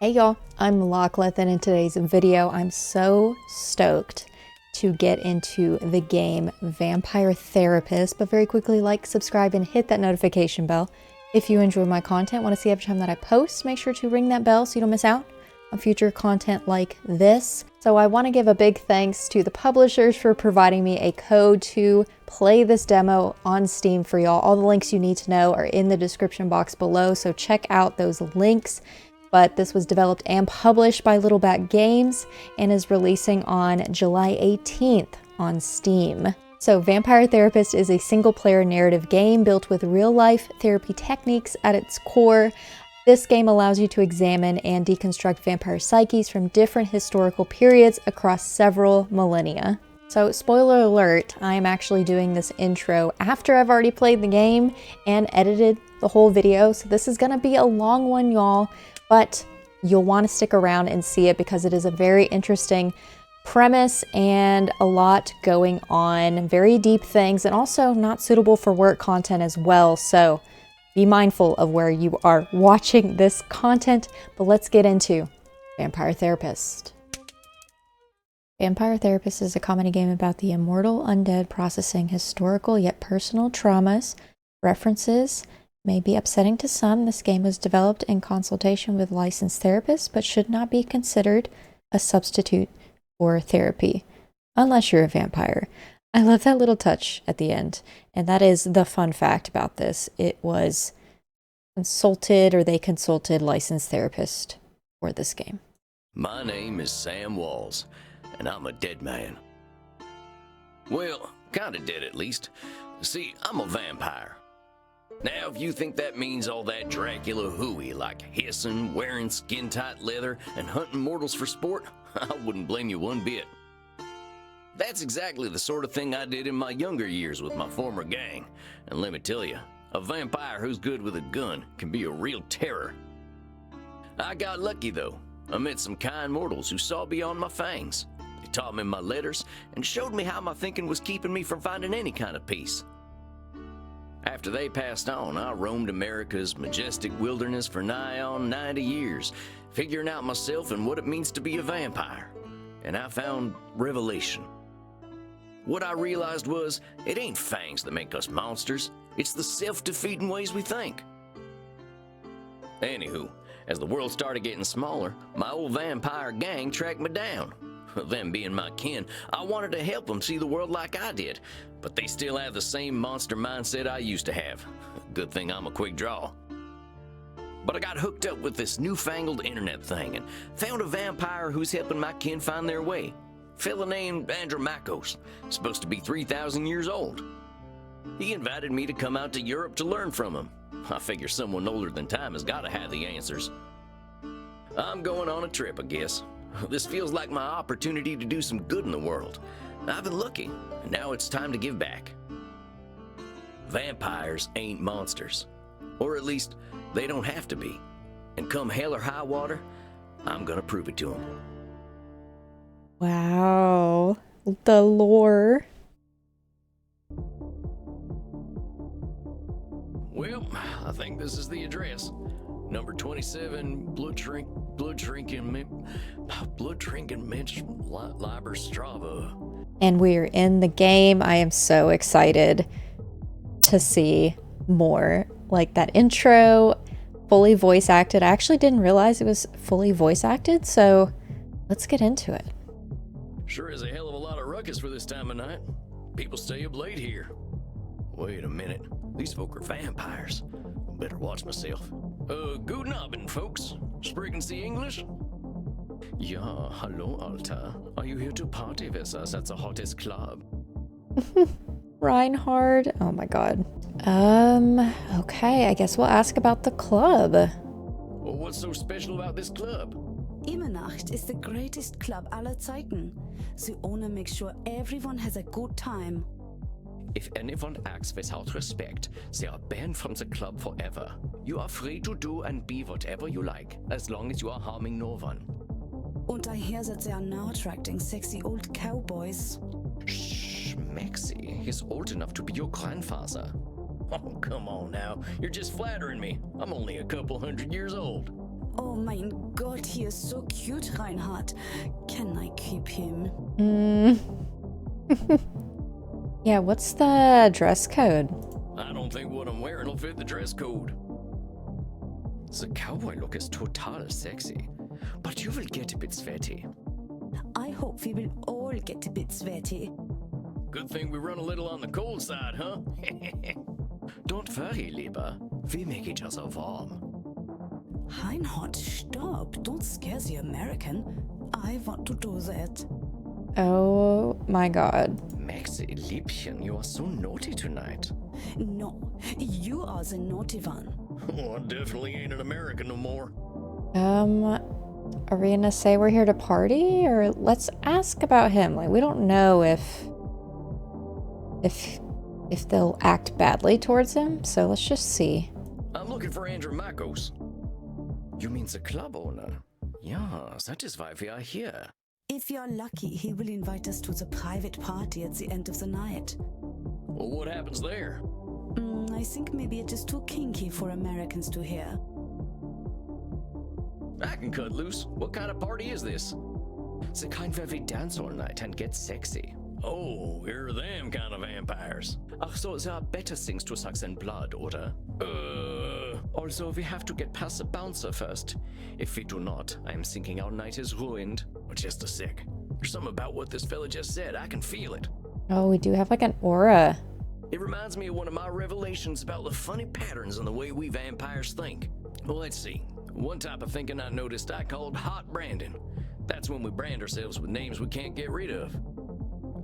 Hey y'all, I'm Lachlan, and in today's video, I'm so stoked to get into the game Vampire Therapist, but very quickly like, subscribe, and hit that notification bell. If you enjoy my content, want to see every time that I post, make sure to ring that bell so you don't miss out on future content like this. So I want to give a big thanks to the publishers for providing me a code to play this demo on Steam for y'all. All the links you need to know are in the description box below, so check out those links. But this was developed and published by Little Bat Games and is releasing on July 18th on Steam. So Vampire Therapist is a single-player narrative game built with real-life therapy techniques at its core. This game allows you to examine and deconstruct vampire psyches from different historical periods across several millennia. So spoiler alert, I am actually doing this intro after I've already played the game and edited the whole video. So this is gonna be a long one, y'all, but you'll want to stick around and see it because it is a very interesting premise and a lot going on, very deep things, and also not suitable for work content as well. So be mindful of where you are watching this content, but let's get into Vampire Therapist. Vampire Therapist is a comedy game about the immortal undead processing historical yet personal traumas. References may be upsetting to some. This game was developed in consultation with licensed therapists, but should not be considered a substitute for therapy, unless you're a vampire. I love that little touch at the end, and that is the fun fact about this. It was they consulted licensed therapist for this game. My name is Sam Walls, and I'm a dead man. Well, kinda dead at least. See, I'm a vampire. Now, if you think that means all that Dracula hooey, like hissing, wearing skin-tight leather, and hunting mortals for sport, I wouldn't blame you one bit. That's exactly the sort of thing I did in my younger years with my former gang. And let me tell you, a vampire who's good with a gun can be a real terror. I got lucky, though. I met some kind mortals who saw beyond my fangs. They taught me my letters and showed me how my thinking was keeping me from finding any kind of peace. After they passed on, I roamed America's majestic wilderness for nigh on 90 years, figuring out myself and what it means to be a vampire. And I found revelation. What I realized was, it ain't fangs that make us monsters, it's the self-defeating ways we think. Anywho, as the world started getting smaller, my old vampire gang tracked me down. Them being my kin, I wanted to help them see the world like I did, but they still have the same monster mindset I used to have. Good thing I'm a quick draw. But I got hooked up with this newfangled internet thing and found a vampire who's helping my kin find their way. Fella named Andromachos, supposed to be 3,000 years old. He invited me to come out to Europe to learn from him. I figure someone older than time has got to have the answers. I'm going on a trip, I guess. This feels like my opportunity to do some good in the world. I've been looking, and now it's time to give back. Vampires ain't monsters. Or at least, they don't have to be. And come hell or high water, I'm gonna prove it to them. Wow, the lore. Well, I think this is the address. Number 27, Blood Drinking Mensch, Liber Strava. And we're in the game. I am so excited to see more. Like that intro, fully voice acted. I actually didn't realize it was fully voice acted, so let's get into it. Sure is a hell of a lot of ruckus for this time of night. People stay up late here. Wait a minute, these folk are vampires. Better watch myself. Guten Abend, folks. Sprechen Sie English? Ja, hallo, Alter. Are you here to party with us at the hottest club? Reinhard. Oh my god. Okay, I guess we'll ask about the club. Well, what's so special about this club? Immernacht is the greatest club aller Zeiten. The owner makes sure everyone has a good time. If anyone acts without respect, they are banned from the club forever. You are free to do and be whatever you like, as long as you are harming no one. Und I hear that they are now attracting sexy old cowboys. Shh, Maxie, he's old enough to be your grandfather. Oh, come on now. You're just flattering me. I'm only a couple 100 years old. Oh, my God, he is so cute, Reinhard. Can I keep him? Yeah, what's the dress code? I don't think what I'm wearing will fit the dress code. The cowboy look is total sexy, but you will get a bit sweaty. I hope we will all get a bit sweaty. Good thing we run a little on the cold side, huh? Don't worry, Lieber. We make each other warm. Reinhard, stop. Don't scare the American. I want to do that. Oh my god. Max, Liebchen, you are so naughty tonight. No, you are the naughty one. Oh, I definitely ain't an American no more. Are we gonna say we're here to party? Or let's ask about him. Like, we don't know if they'll act badly towards him, so let's just see. I'm looking for Andrew Makos. You mean the club owner? Yeah, that is why we are here. If you're lucky, he will invite us to the private party at the end of the night. Well, what happens there? I think maybe it is too kinky for Americans to hear. I can cut loose. What kind of party is this? The kind where we dance all night and get sexy. Oh, you're them kind of vampires. Ach so, there are better things to suck than blood, oder? Also, we have to get past the bouncer first. If we do not, I am thinking our night is ruined. Just a sec. There's something about what this fella just said. I can feel it. Oh, we do have like an aura. It reminds me of one of my revelations about the funny patterns in the way we vampires think. Well, let's see. One type of thinking I noticed I called hot branding. That's when we brand ourselves with names we can't get rid of.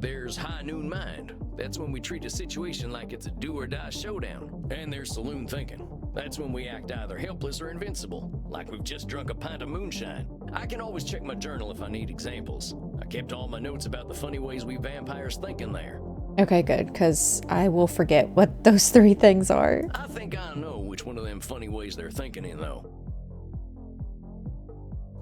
There's high noon mind. That's when we treat a situation like it's a do or die showdown. And there's saloon thinking. That's when we act either helpless or invincible, like we've just drunk a pint of moonshine. I can always check my journal if I need examples. I kept all my notes about the funny ways we vampires think in there. Okay, good, because I will forget what those three things are. I think I know which one of them funny ways they're thinking in, though.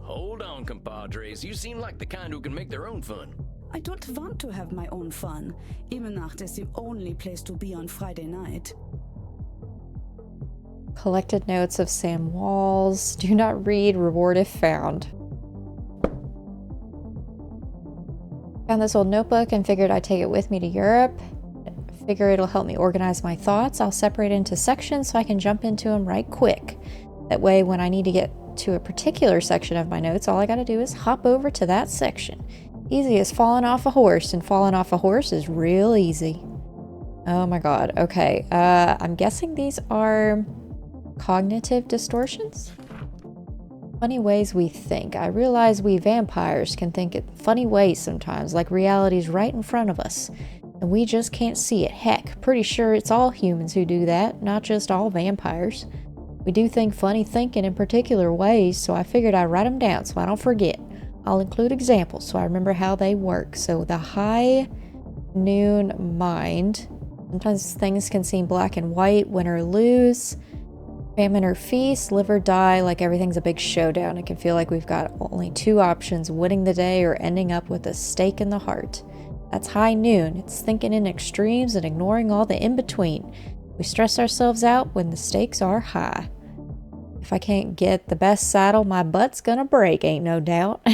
Hold on, compadres. You seem like the kind who can make their own fun. I don't want to have my own fun. Immernacht is the only place to be on Friday night. Collected notes of Sam Walls. Do not read. Reward if found. Found this old notebook and figured I'd take it with me to Europe. Figure it'll help me organize my thoughts. I'll separate into sections so I can jump into them right quick. That way, when I need to get to a particular section of my notes, all I gotta do is hop over to that section. Easy as falling off a horse, and falling off a horse is real easy. Oh my god. Okay, I'm guessing these are cognitive distortions? Funny ways we think. I realize we vampires can think in funny ways sometimes, like reality's right in front of us, and we just can't see it. Heck, pretty sure it's all humans who do that, not just all vampires. We do think funny thinking in particular ways, so I figured I'd write them down so I don't forget. I'll include examples so I remember how they work. So the high noon mind. Sometimes things can seem black and white, win or lose. Famine or feast, live or die, like everything's a big showdown. It can feel like we've got only two options, winning the day or ending up with a stake in the heart. That's high noon. It's thinking in extremes and ignoring all the in-between. We stress ourselves out when the stakes are high. If I can't get the best saddle, my butt's gonna break, ain't no doubt.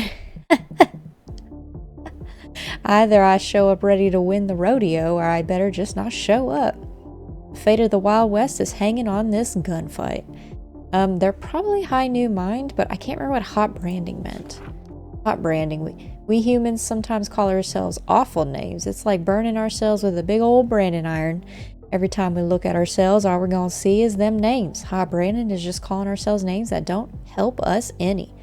Either I show up ready to win the rodeo, or I better just not show up. The fate of the Wild West is hanging on this gunfight. They're probably high noon mind, but I can't remember what hot branding meant. Hot branding. We humans sometimes call ourselves awful names. It's like burning ourselves with a big old branding iron. Every time we look at ourselves, all we're gonna see is them names. Hot branding is just calling ourselves names that don't help us any.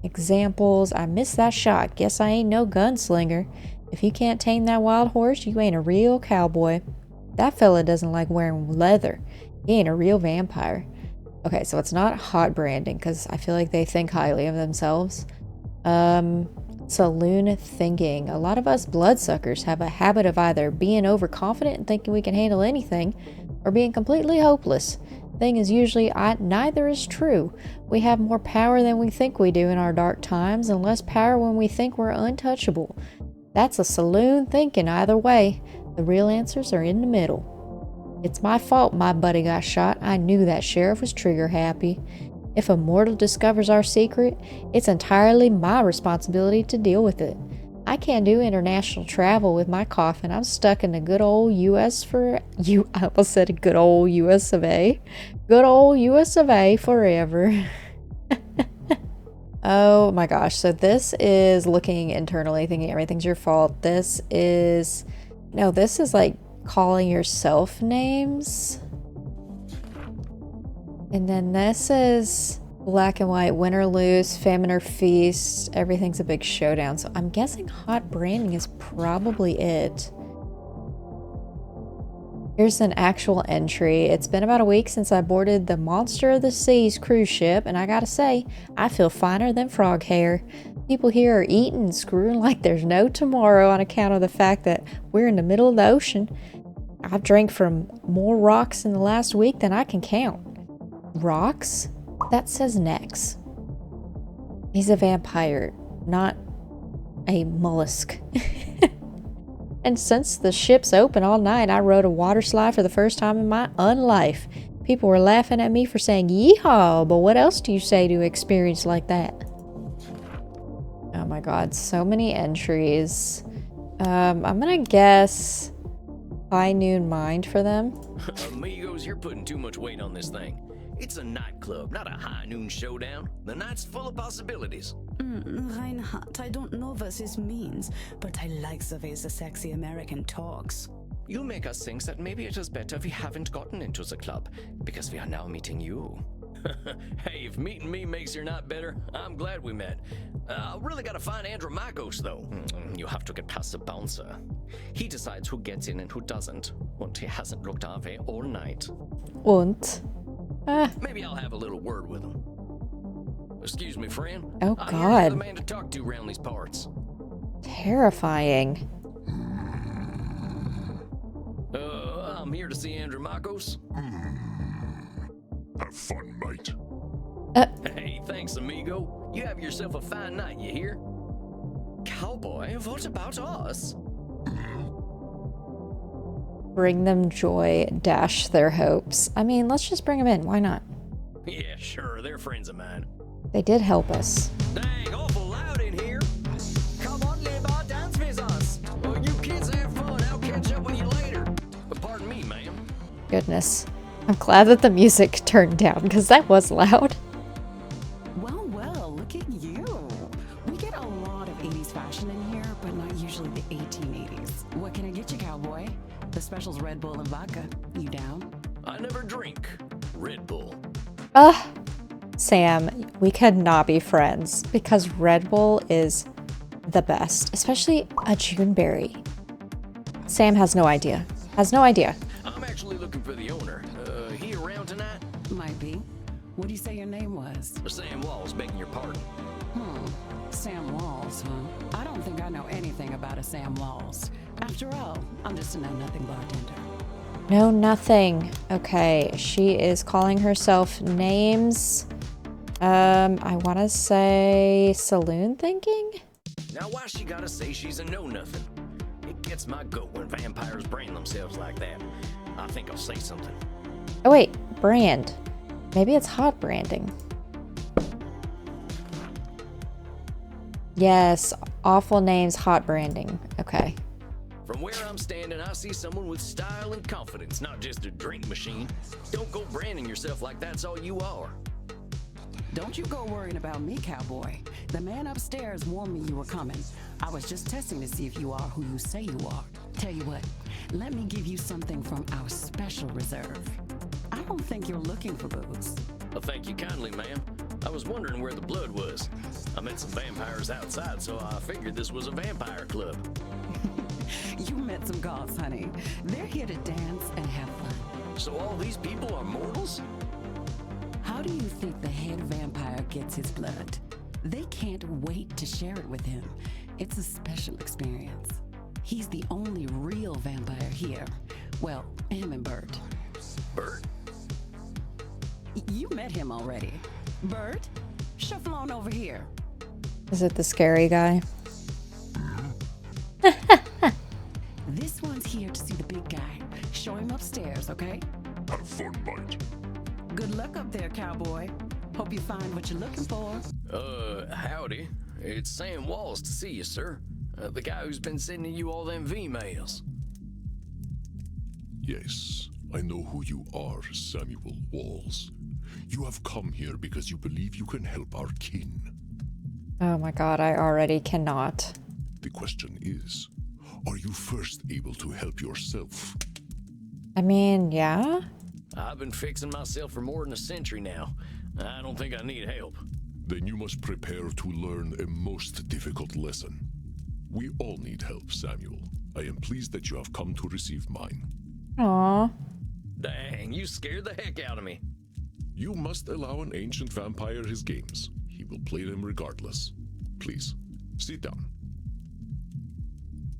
Examples: I missed that shot. Guess I ain't no gunslinger. If you can't tame that wild horse, you ain't a real cowboy. That fella doesn't like wearing leather. He ain't a real vampire. Okay, so it's not hot branding, because I feel like they think highly of themselves. Saloon thinking. A lot of us bloodsuckers have a habit of either being overconfident and thinking we can handle anything, or being completely hopeless. Thing is usually neither is true. We have more power than we think we do in our dark times, and less power when we think we're untouchable. That's a saloon thinking either way. The real answers are in the middle. It's my fault my buddy got shot. I knew that sheriff was trigger happy. If a mortal discovers our secret, it's entirely my responsibility to deal with it. I can't do international travel with my coffin. I'm stuck in the good old US for you. I almost said a good old US of A. Good old US of A forever. Oh my gosh. So this is looking internally, thinking everything's your fault. This is like calling yourself names. And then this is black and white, win or lose, famine or feast, everything's a big showdown. So I'm guessing hot branding is probably it. Here's an actual entry. It's been about a week since I boarded the Monster of the Seas cruise ship, and I gotta say, I feel finer than frog hair. People here are eating and screwing like there's no tomorrow on account of the fact that we're in the middle of the ocean. I've drank from more rocks in the last week than I can count. Rocks? That says Nex. He's a vampire, not a mollusk. And since the ship's open all night, I rode a water slide for the first time in my unlife. People were laughing at me for saying yeehaw, but what else do you say to experience like that? Oh my god, so many entries. I'm gonna guess High Noon Mind for them. Amigos, you're putting too much weight on this thing. It's a nightclub, not a high noon showdown. The night's full of possibilities. Reinhardt, I don't know what this means, but I like the way the sexy American talks. You make us think that maybe it is better we haven't gotten into the club, because we are now meeting you. Hey, if meeting me makes your night better, I'm glad we met. I really gotta find Andromachos, though. You have to get past the bouncer. He decides who gets in and who doesn't, and he hasn't looked our way all night. Und? Maybe I'll have a little word with him. Excuse me, friend. Oh, I hear God. you're the man to talk to around these parts. Terrifying. I'm here to see Andromachos. Have fun, mate. Hey, thanks, amigo. You have yourself a fine night, you hear? Cowboy, what about us? Bring them joy, dash their hopes. I mean, let's just bring them in. Why not? Yeah, sure. They're friends of mine. They did help us. Dang, awful loud in here. Come on, Lebar, dance with us. Well, you kids have fun. I'll catch up with you later. But pardon me, ma'am. Goodness. I'm glad that the music turned down because that was loud. Well, look at you. We get a lot of 80s fashion in here, but not usually the 1880s. What can I get you, cowboy? The special's Red Bull and vodka. You down? I never drink Red Bull. Sam, we could not be friends because Red Bull is the best, especially a Juneberry. Sam has no idea. I'm actually looking for the owner. He around tonight? Might be. What do you say your name was? Sam Walls, begging your pardon. Sam Walls, huh? I don't think I know anything about a Sam Walls. After all, I'm just a know-nothing bartender. No, nothing. Okay, she is calling herself names. I want to say saloon thinking? Now why she gotta say she's a know-nothing? It gets my goat when vampires brand themselves like that. I think I'll say something. Oh wait, brand. Maybe it's hot branding. Yes, awful names, hot branding. Okay. From where I'm standing, I see someone with style and confidence, not just a drink machine. Don't go branding yourself like that's all you are. Don't you go worrying about me, cowboy. The man upstairs warned me you were coming. I was just testing to see if you are who you say you are. Tell you what, let me give you something from our special reserve. I don't think you're looking for booze. Well, thank you kindly, ma'am. I was wondering where the blood was. I met some vampires outside, so I figured this was a vampire club. You met some gods, honey. They're here to dance and have fun. So all these people are mortals? How do you think the head vampire gets his blood? They can't wait to share it with him. It's a special experience. He's the only real vampire here. Well, him and Bert. Bert? You met him already. Bert, shuffle on over here. Is it the scary guy? This one's here to see the big guy. Show him upstairs, okay? Have fun, mate. Good luck up there, cowboy. Hope you find what you're looking for. Howdy. It's Sam Walls to see you, sir. The guy who's been sending you all them V-mails. Yes, I know who you are, Samuel Walls. You have come here because you believe you can help our kin. Oh my god, I already cannot. The question is, are you first able to help yourself? I mean, yeah? I've been fixing myself for more than a century now. I don't think I need help. Then you must prepare to learn a most difficult lesson. We all need help, Samuel. I am pleased that you have come to receive mine. Aw. Dang, you scared the heck out of me. You must allow an ancient vampire his games. He will play them regardless. Please, sit down.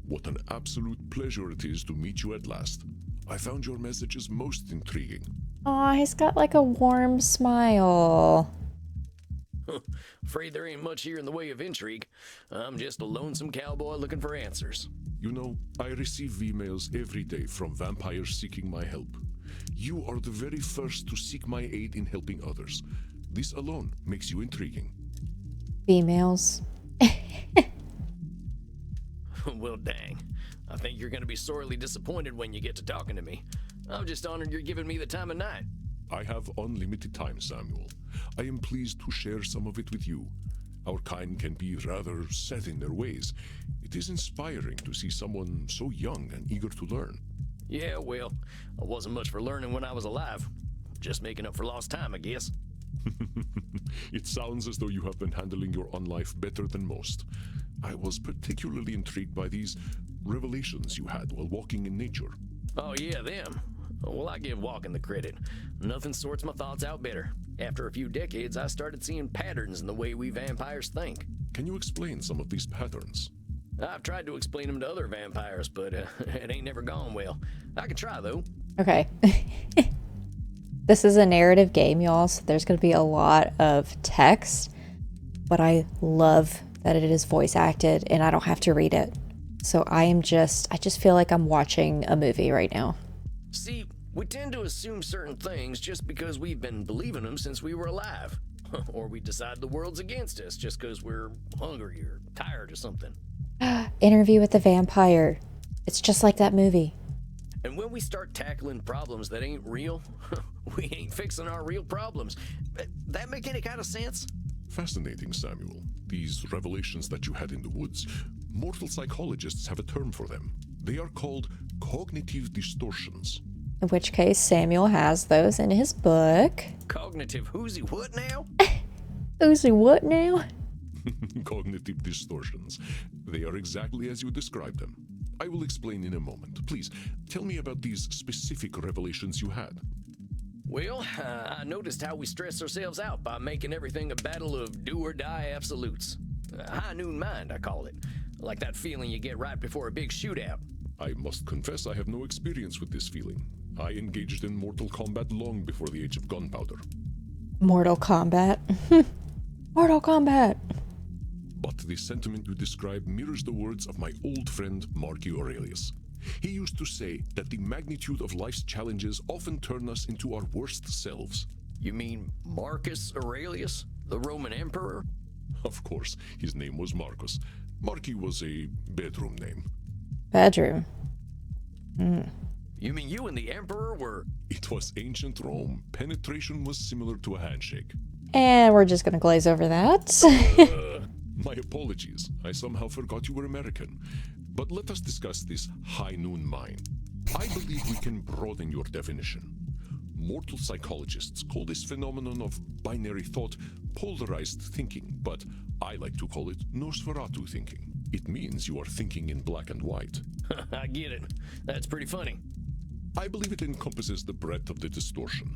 What an absolute pleasure it is to meet you at last. I found your messages most intriguing. Aw, he's got like a warm smile. Afraid there ain't much here in the way of intrigue. I'm just a lonesome cowboy looking for answers. You know, I receive V-mails every day from vampires seeking my help. You are the very first to seek my aid in helping others. This alone makes you intriguing. Females. Well, dang. I think you're gonna be sorely disappointed when you get to talking to me. I'm just honored you're giving me the time of night. I have unlimited time, Samuel. I am pleased to share some of it with you. Our kind can be rather set in their ways. It is inspiring to see someone so young and eager to learn. Yeah, well, I wasn't much for learning when I was alive. Just making up for lost time, I guess. It sounds as though you have been handling your own life better than most. I was particularly intrigued by these revelations you had while walking in nature. Oh yeah, them. Well, I give walking the credit. Nothing sorts my thoughts out better. After a few decades, I started seeing patterns in the way we vampires think. Can you explain some of these patterns? I've tried to explain them to other vampires, but it ain't never gone well. I can try, though. Okay. This is a narrative game, y'all, so there's going to be a lot of text, but I love that it is voice acted and I don't have to read it. So I just feel like I'm watching a movie right now. See, we tend to assume certain things just because we've been believing them since we were alive. Or we decide the world's against us just because we're hungry or tired or something. Interview with the Vampire. It's just like that movie. And when we start tackling problems that ain't real, we ain't fixing our real problems. That make any kind of sense? Fascinating, Samuel. These revelations that you had in the woods, mortal psychologists have a term for them. They are called cognitive distortions. In which case, Samuel has those in his book. Cognitive who's he what now? Who's he what now? Cognitive distortions. They are exactly as you described them. I will explain in a moment. Please, tell me about these specific revelations you had. Well, I noticed how we stress ourselves out by making everything a battle of do-or-die absolutes. High noon mind, I call it. Like that feeling you get right before a big shootout. I must confess I have no experience with this feeling. I engaged in Mortal Kombat long before the age of gunpowder. Mortal Kombat. Mortal Kombat. But the sentiment you describe mirrors the words of my old friend Marcus Aurelius. He used to say that the magnitude of life's challenges often turn us into our worst selves. You mean Marcus Aurelius, the Roman emperor? Of course, his name was Marcus. Marcus was a bedroom name. Bedroom. You mean you and the emperor were... It was ancient Rome. Penetration was similar to a handshake. And we're just gonna glaze over that. My apologies. I somehow forgot you were American. But let us discuss this high noon mind. I believe we can broaden your definition. Mortal psychologists call this phenomenon of binary thought polarized thinking, but I like to call it Nosferatu thinking. It means you are thinking in black and white. I get it. That's pretty funny. I believe it encompasses the breadth of the distortion.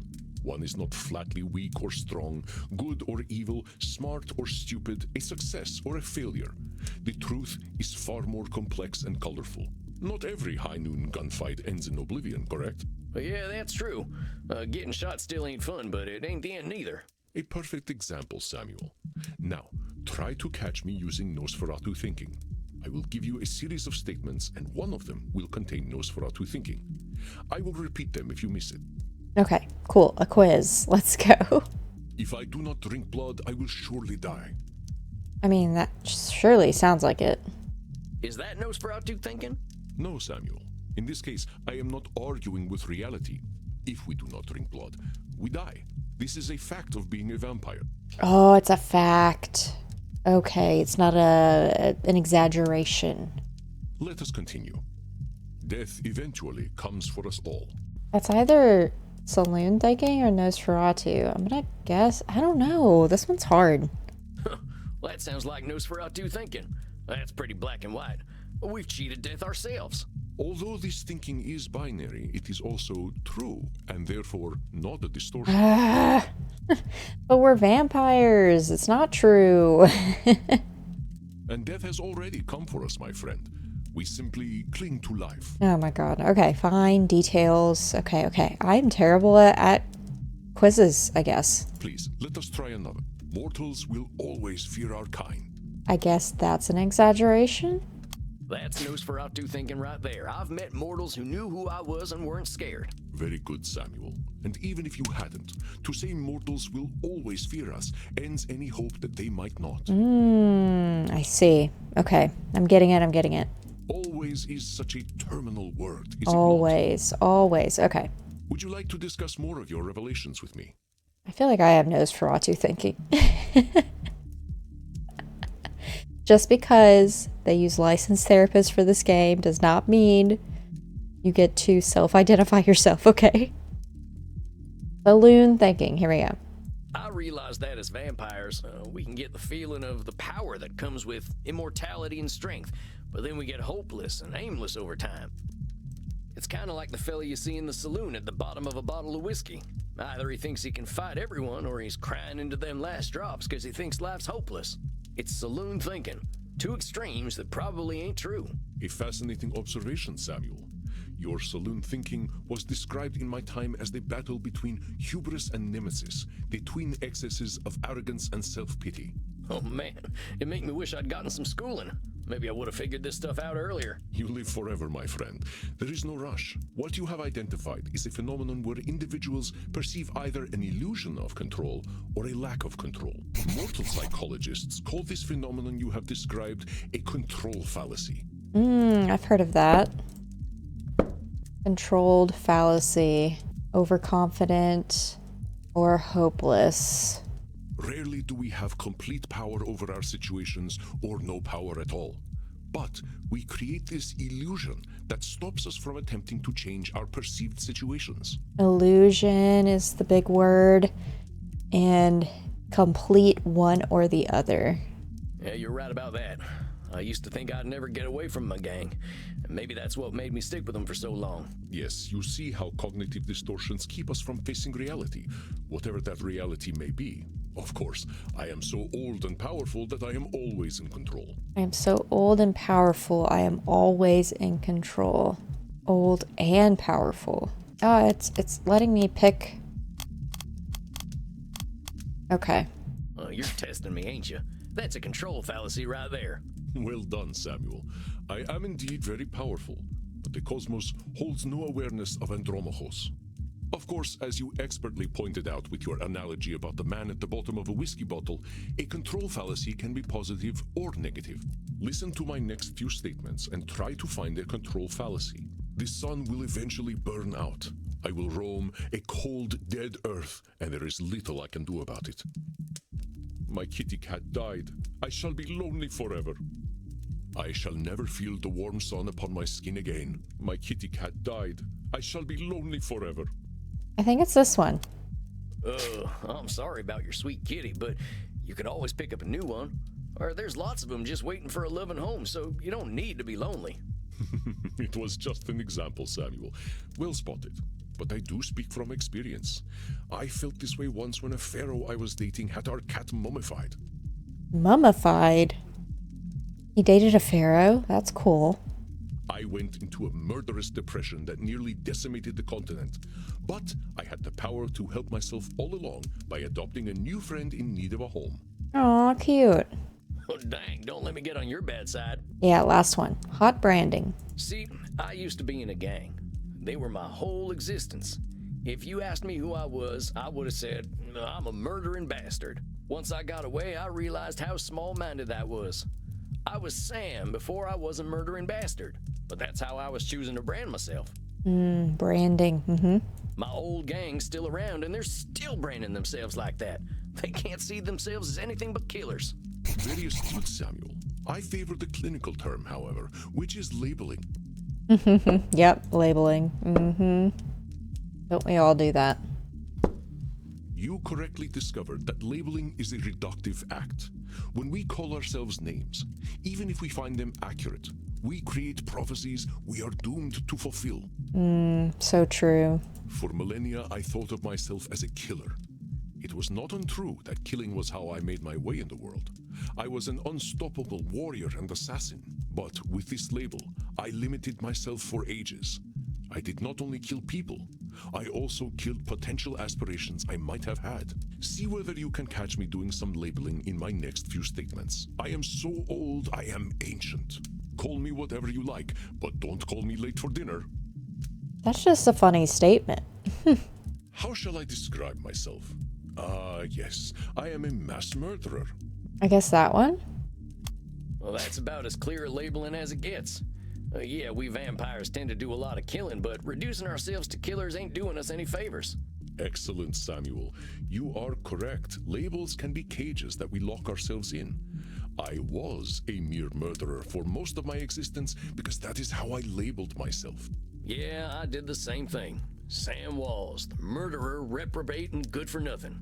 One is not flatly weak or strong, good or evil, smart or stupid, a success or a failure. The truth is far more complex and colorful. Not every high noon gunfight ends in oblivion, correct? Yeah, that's true. Getting shot still ain't fun, but it ain't the end neither. A perfect example, Samuel. Now, try to catch me using Nosferatu thinking. I will give you a series of statements, and one of them will contain Nosferatu thinking. I will repeat them if you miss it. Okay, cool. A quiz. Let's go. If I do not drink blood, I will surely die. I mean, that surely sounds like it. Is that Nosferatu thinking? No, Samuel. In this case, I am not arguing with reality. If we do not drink blood, we die. This is a fact of being a vampire. Oh, it's a fact. Okay, it's not an exaggeration. Let us continue. Death eventually comes for us all. That's either saloon thinking or Nosferatu. I'm gonna guess. I don't know. This one's hard. Well, that sounds like Nosferatu thinking. That's pretty black and white. We've cheated death ourselves. Although this thinking is binary, it is also true, and therefore not a distortion. But we're vampires. It's not true. And death has already come for us, my friend. We simply cling to life. Oh my god. Okay, fine. Details. Okay. I'm terrible at quizzes, I guess. Please, let us try another. Mortals will always fear our kind. I guess that's an exaggeration? That's Nosferatu thinking right there. I've met mortals who knew who I was and weren't scared. Very good, Samuel. And even if you hadn't, to say mortals will always fear us ends any hope that they might not. I see. Okay, I'm getting it. Always is such a terminal word, is it not? Always. Okay. Would you like to discuss more of your revelations with me? I feel like I have Nosferatu thinking. Just because they use licensed therapists for this game does not mean you get to self-identify yourself, okay? Balloon thinking. Here we go. I realize that as vampires, we can get the feeling of the power that comes with immortality and strength, but then we get hopeless and aimless over time. It's kind of like the fella you see in the saloon at the bottom of a bottle of whiskey. Either he thinks he can fight everyone, or he's crying into them last drops because he thinks life's hopeless. It's saloon thinking. Two extremes that probably ain't true. A fascinating observation, Samuel. Your saloon thinking was described in my time as the battle between hubris and nemesis, the twin excesses of arrogance and self-pity. Oh man, it make me wish I'd gotten some schooling. Maybe I would have figured this stuff out earlier. You live forever, my friend. There is no rush. What you have identified is a phenomenon where individuals perceive either an illusion of control or a lack of control. Mortal psychologists call this phenomenon you have described a control fallacy. I've heard of that. Controlled fallacy. Overconfident or hopeless. Rarely do we have complete power over our situations or no power at all. But we create this illusion that stops us from attempting to change our perceived situations. Illusion is the big word. And complete one or the other. Yeah, you're right about that. I used to think I'd never get away from my gang. And maybe that's what made me stick with them for so long. Yes, you see how cognitive distortions keep us from facing reality, whatever that reality may be. Of course, I am so old and powerful that I am always in control. I am so old and powerful. I am always in control. Old and powerful. Oh, it's letting me pick. Okay. You're testing me, ain't you? That's a control fallacy right there. Well done, Samuel. I am indeed very powerful, but the cosmos holds no awareness of Andromachos. Of course, as you expertly pointed out with your analogy about the man at the bottom of a whiskey bottle, a control fallacy can be positive or negative. Listen to my next few statements and try to find a control fallacy. The sun will eventually burn out. I will roam a cold, dead earth, and there is little I can do about it. My kitty cat died. I shall be lonely forever. I shall never feel the warm sun upon my skin again. My kitty cat died. I shall be lonely forever. I think it's this one. I'm sorry about your sweet kitty, but you could always pick up a new one. Or there's lots of them just waiting for a loving home, so you don't need to be lonely. It was just an example, Samuel. Well spotted. But I do speak from experience. I felt this way once when a pharaoh I was dating had our cat mummified. Mummified? He dated a pharaoh? That's cool. I went into a murderous depression that nearly decimated the continent. But I had the power to help myself all along by adopting a new friend in need of a home. Aw, cute. Oh, dang, don't let me get on your bad side. Yeah, last one. Hot branding. See, I used to be in a gang. They were my whole existence. If you asked me who I was, I would have said, I'm a murdering bastard. Once I got away, I realized how small-minded that was. I was Sam before I was a murdering bastard, but that's how I was choosing to brand myself. Branding. My old gang's still around, and they're still branding themselves like that. They can't see themselves as anything but killers. Very astute, Samuel. I favor the clinical term, however, which is labeling. Yep, labeling. Don't we all do that? You correctly discovered that labeling is a reductive act. When we call ourselves names, even if we find them accurate, we create prophecies we are doomed to fulfill. So true. For millennia, I thought of myself as a killer. It was not untrue that killing was how I made my way in the world. I was an unstoppable warrior and assassin. But with this label, I limited myself for ages. I did not only kill people, I also killed potential aspirations I might have had. See whether you can catch me doing some labeling in my next few statements. I am so old, I am ancient. Call me whatever you like, but don't call me late for dinner. That's just a funny statement. How shall I describe myself? Yes, I am a mass murderer. I guess that one? Well, that's about as clear a labeling as it gets. Yeah, we vampires tend to do a lot of killing, but reducing ourselves to killers ain't doing us any favors. Excellent, Samuel. You are correct. Labels can be cages that we lock ourselves in. I was a mere murderer for most of my existence because that is how I labeled myself. Yeah, I did the same thing. Sam Walls, the murderer, reprobate, and good for nothing.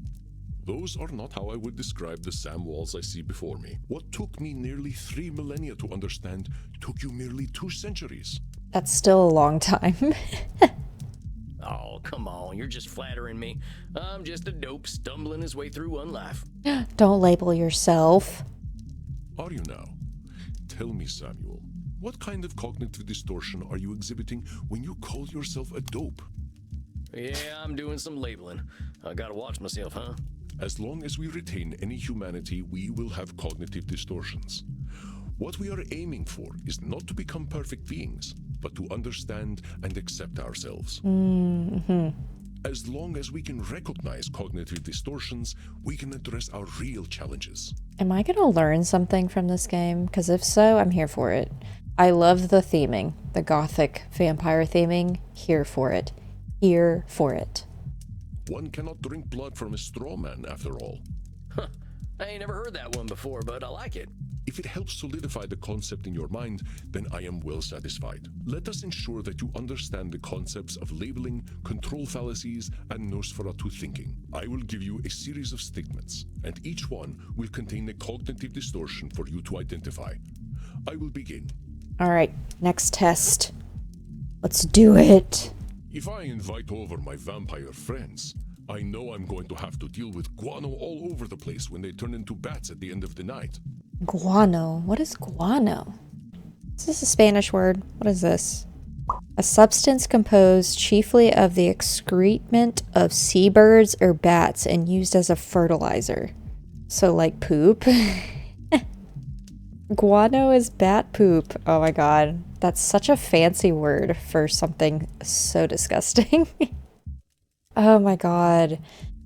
Those are not how I would describe the Sam Walls I see before me. What took me nearly 3 millennia to understand took you merely 2 centuries. That's still a long time. Oh, come on, you're just flattering me. I'm just a dope stumbling his way through one life. Don't label yourself. Are you now? Tell me, Samuel, what kind of cognitive distortion are you exhibiting when you call yourself a dope? Yeah, I'm doing some labeling. I gotta watch myself, huh? As long as we retain any humanity, we will have cognitive distortions. What we are aiming for is not to become perfect beings, but to understand and accept ourselves. As long as we can recognize cognitive distortions, we can address our real challenges. Am I gonna learn something from this game? Because if so, I'm here for it. I love the theming, the gothic vampire theming. Here for it. Here for it. One cannot drink blood from a straw man, after all. Huh. I ain't never heard that one before, but I like it. If it helps solidify the concept in your mind, then I am well satisfied. Let us ensure that you understand the concepts of labeling, control fallacies, and Nosferatu thinking. I will give you a series of statements, and each one will contain a cognitive distortion for you to identify. I will begin. All right, next test. Let's do it. If I invite over my vampire friends, I know I'm going to have to deal with guano all over the place when they turn into bats at the end of the night. Guano. What is guano? Is this a Spanish word? What is this? A substance composed chiefly of the excrement of seabirds or bats and used as a fertilizer. So like poop? Guano is bat poop. Oh my god. That's such a fancy word for something so disgusting. Oh my god.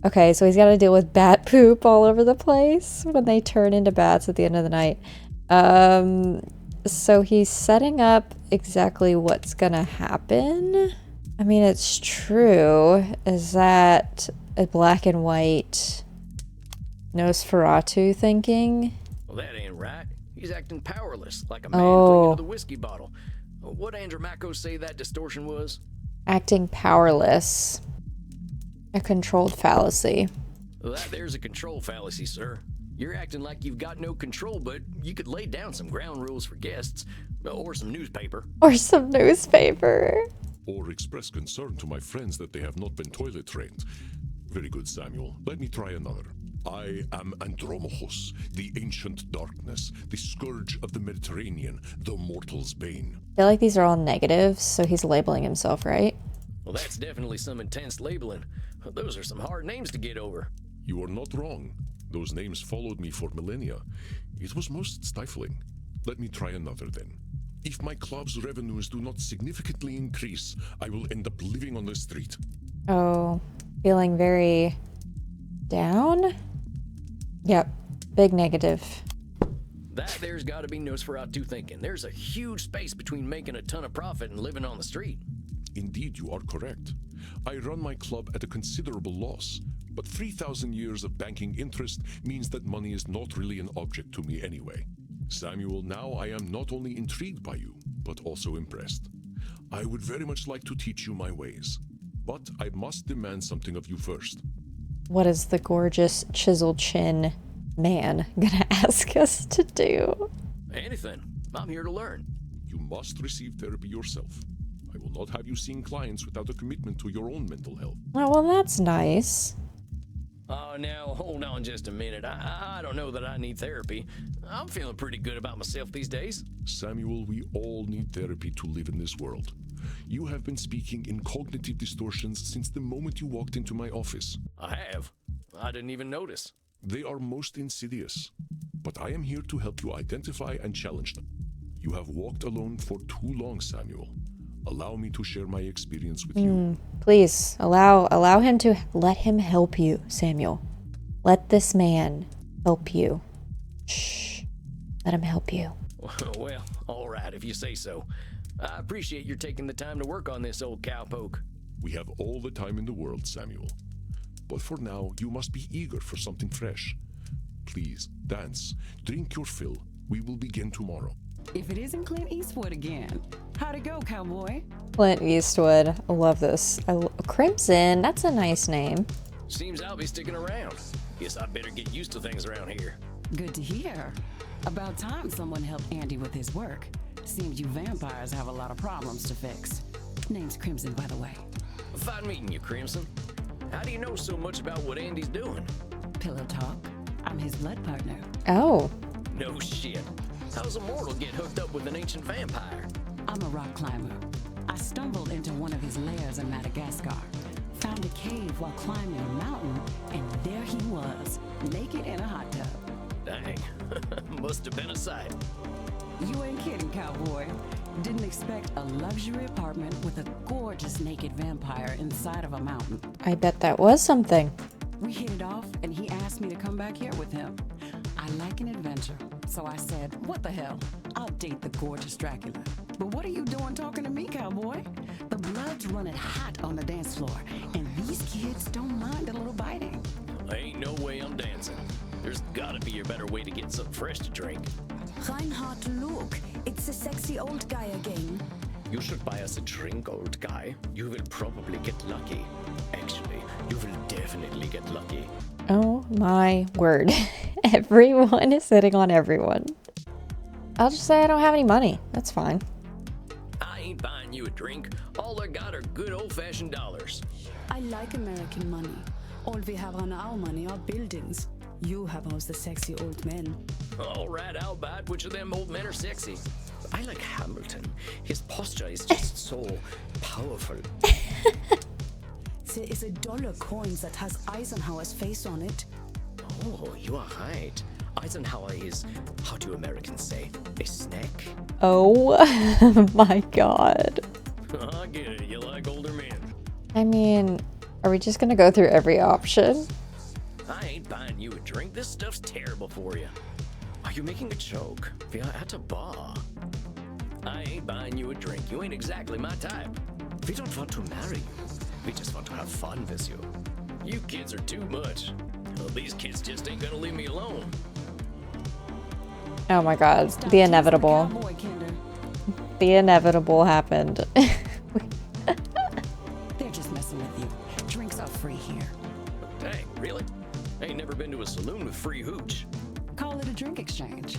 Okay, so he's got to deal with bat poop all over the place when they turn into bats at the end of the night. So he's setting up exactly what's gonna happen. I mean, it's true. Is that a black and white Nosferatu thinking? Well, that ain't right. He's acting powerless, like a man clinging to the whiskey bottle. What Andromaco say that distortion was? Acting powerless. A controlled fallacy. Well, that there's a control fallacy, sir. You're acting like you've got no control, but you could lay down some ground rules for guests, or some newspaper. Or some newspaper. Or express concern to my friends that they have not been toilet trained. Very good, Samuel. Let me try another. I am Andromachus, the ancient darkness, the scourge of the Mediterranean, the mortal's bane. I feel like these are all negatives, so he's labeling himself, right? Well, that's definitely some intense labeling. Those are some hard names to get over. You are not wrong. Those names followed me for millennia. It was most stifling. Let me try another then. If my club's revenues do not significantly increase, I will end up living on the street. Oh, feeling very down? Yep, big negative. That there's gotta be Nosferatu thinking. There's a huge space between making a ton of profit and living on the street. Indeed, you are correct. I run my club at a considerable loss, but 3,000 years of banking interest means that money is not really an object to me anyway. Samuel, now I am not only intrigued by you, but also impressed. I would very much like to teach you my ways, but I must demand something of you first. What is the gorgeous chiseled chin man gonna ask us to do? Anything. I'm here to learn. You must receive therapy yourself. I will not have you seeing clients without a commitment to your own mental health. Oh, well, that's nice. Oh, now, hold on just a minute. I don't know that I need therapy. I'm feeling pretty good about myself these days. Samuel, we all need therapy to live in this world. You have been speaking in cognitive distortions since the moment you walked into my office. I have. I didn't even notice. They are most insidious, but I am here to help you identify and challenge them. You have walked alone for too long, Samuel. Allow me to share my experience with you. Please, allow him to let him help you, Samuel. Let this man help you. Shh. Let him help you. Well, all right, if you say so. I appreciate your taking the time to work on this, old cowpoke. We have all the time in the world, Samuel. But for now, you must be eager for something fresh. Please, dance, drink your fill. We will begin tomorrow. If it isn't Clint Eastwood again. How'd it go, cowboy? Clint Eastwood. I love this. Crimson, that's a nice name. Seems I'll be sticking around. Guess I better get used to things around here. Good to hear. About time someone helped Andy with his work. Seems you vampires have a lot of problems to fix. Name's Crimson, by the way. Fine meeting you, Crimson. How do you know so much about what Andy's doing? Pillow talk. I'm his blood partner. Oh. No shit. How's a mortal get hooked up with an ancient vampire? I'm a rock climber. I stumbled into one of his lairs in Madagascar. Found a cave while climbing a mountain, and there he was, naked in a hot tub. Dang. Must have been a sight. You ain't kidding, cowboy. Didn't expect a luxury apartment with a gorgeous naked vampire inside of a mountain. I bet that was something. We hit it off, and he asked me to come back here with him. I like an adventure, so I said, what the hell? I'll date the gorgeous Dracula. But what are you doing talking to me, cowboy? The blood's running hot on the dance floor, and these kids don't mind a little biting. Ain't no way I'm dancing. There's gotta be a better way to get something fresh to drink. Reinhard, look. It's the sexy old guy again. You should buy us a drink, old guy. You will probably get lucky. Actually, you will definitely get lucky. Oh my word. Everyone is sitting on everyone. I'll just say I don't have any money. That's fine. I ain't buying you a drink. All I got are good old-fashioned dollars. I like American money. All we have on our money are buildings. You have all the sexy old men. All right, I'll buy it. Which of them old men are sexy? I like Hamilton. His posture is just so powerful. There is a dollar coin that has Eisenhower's face on it. Oh, you are right. Eisenhower is, how do Americans say, a snack? Oh my god. I get it. You like older men. I mean, are we just gonna go through every option? I ain't buying you a drink. This stuff's terrible for you. Are you making a joke? We are at a bar. I ain't buying you a drink. You ain't exactly my type. We don't want to marry you. We just want to have fun with you. You kids are too much. Well, these kids just ain't gonna leave me alone. Oh my god, Stop the teasing inevitable. cowboy, Kinder. The inevitable happened. They're just messing with you. Drinks are free here. Dang, really? Ain't never been to a saloon with free hooch. Call it a drink exchange.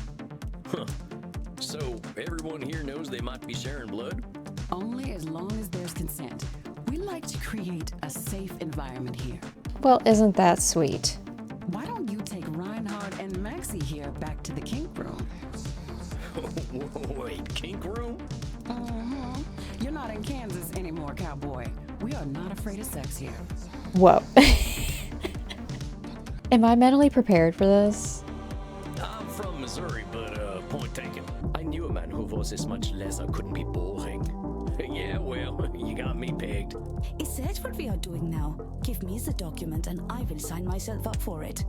Huh. So, everyone here knows they might be sharing blood? Only as long as there's consent. We like to create a safe environment here. Well, isn't that sweet? Why don't you take Reinhard and Maxie here back to the kink room? Wait, kink room? Mm-hmm. You're not in Kansas anymore, cowboy. We are not afraid of sex here. Whoa. Am I mentally prepared for this? I'm from Missouri, but point taken. I knew a man who wore this much leather couldn't be boring. Yeah, well, you got me pegged. Is that what we are doing now? Give me the document and I will sign myself up for it.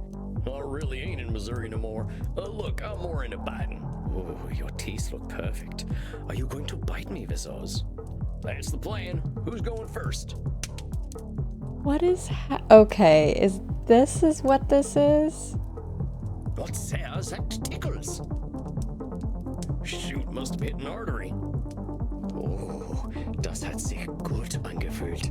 I really ain't in Missouri no more. Look, I'm more into biting. Oh, your teeth look perfect. Are you going to bite me with those? That's the plan. Who's going first? What is okay, is what this is? What says that tickles? Shoot, must have hit an artery. Oh, das hat sich gut angefühlt.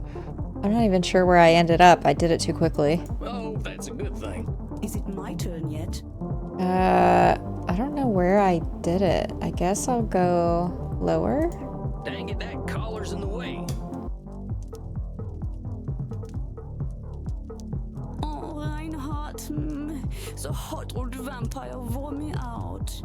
I'm not even sure where I ended up. I did it too quickly. Oh, that's a good thing. Is it my turn yet? I don't know where I did it. I guess I'll go lower. Dang it, that collar's in the way. Oh, Reinhard. The hot old vampire wore me out.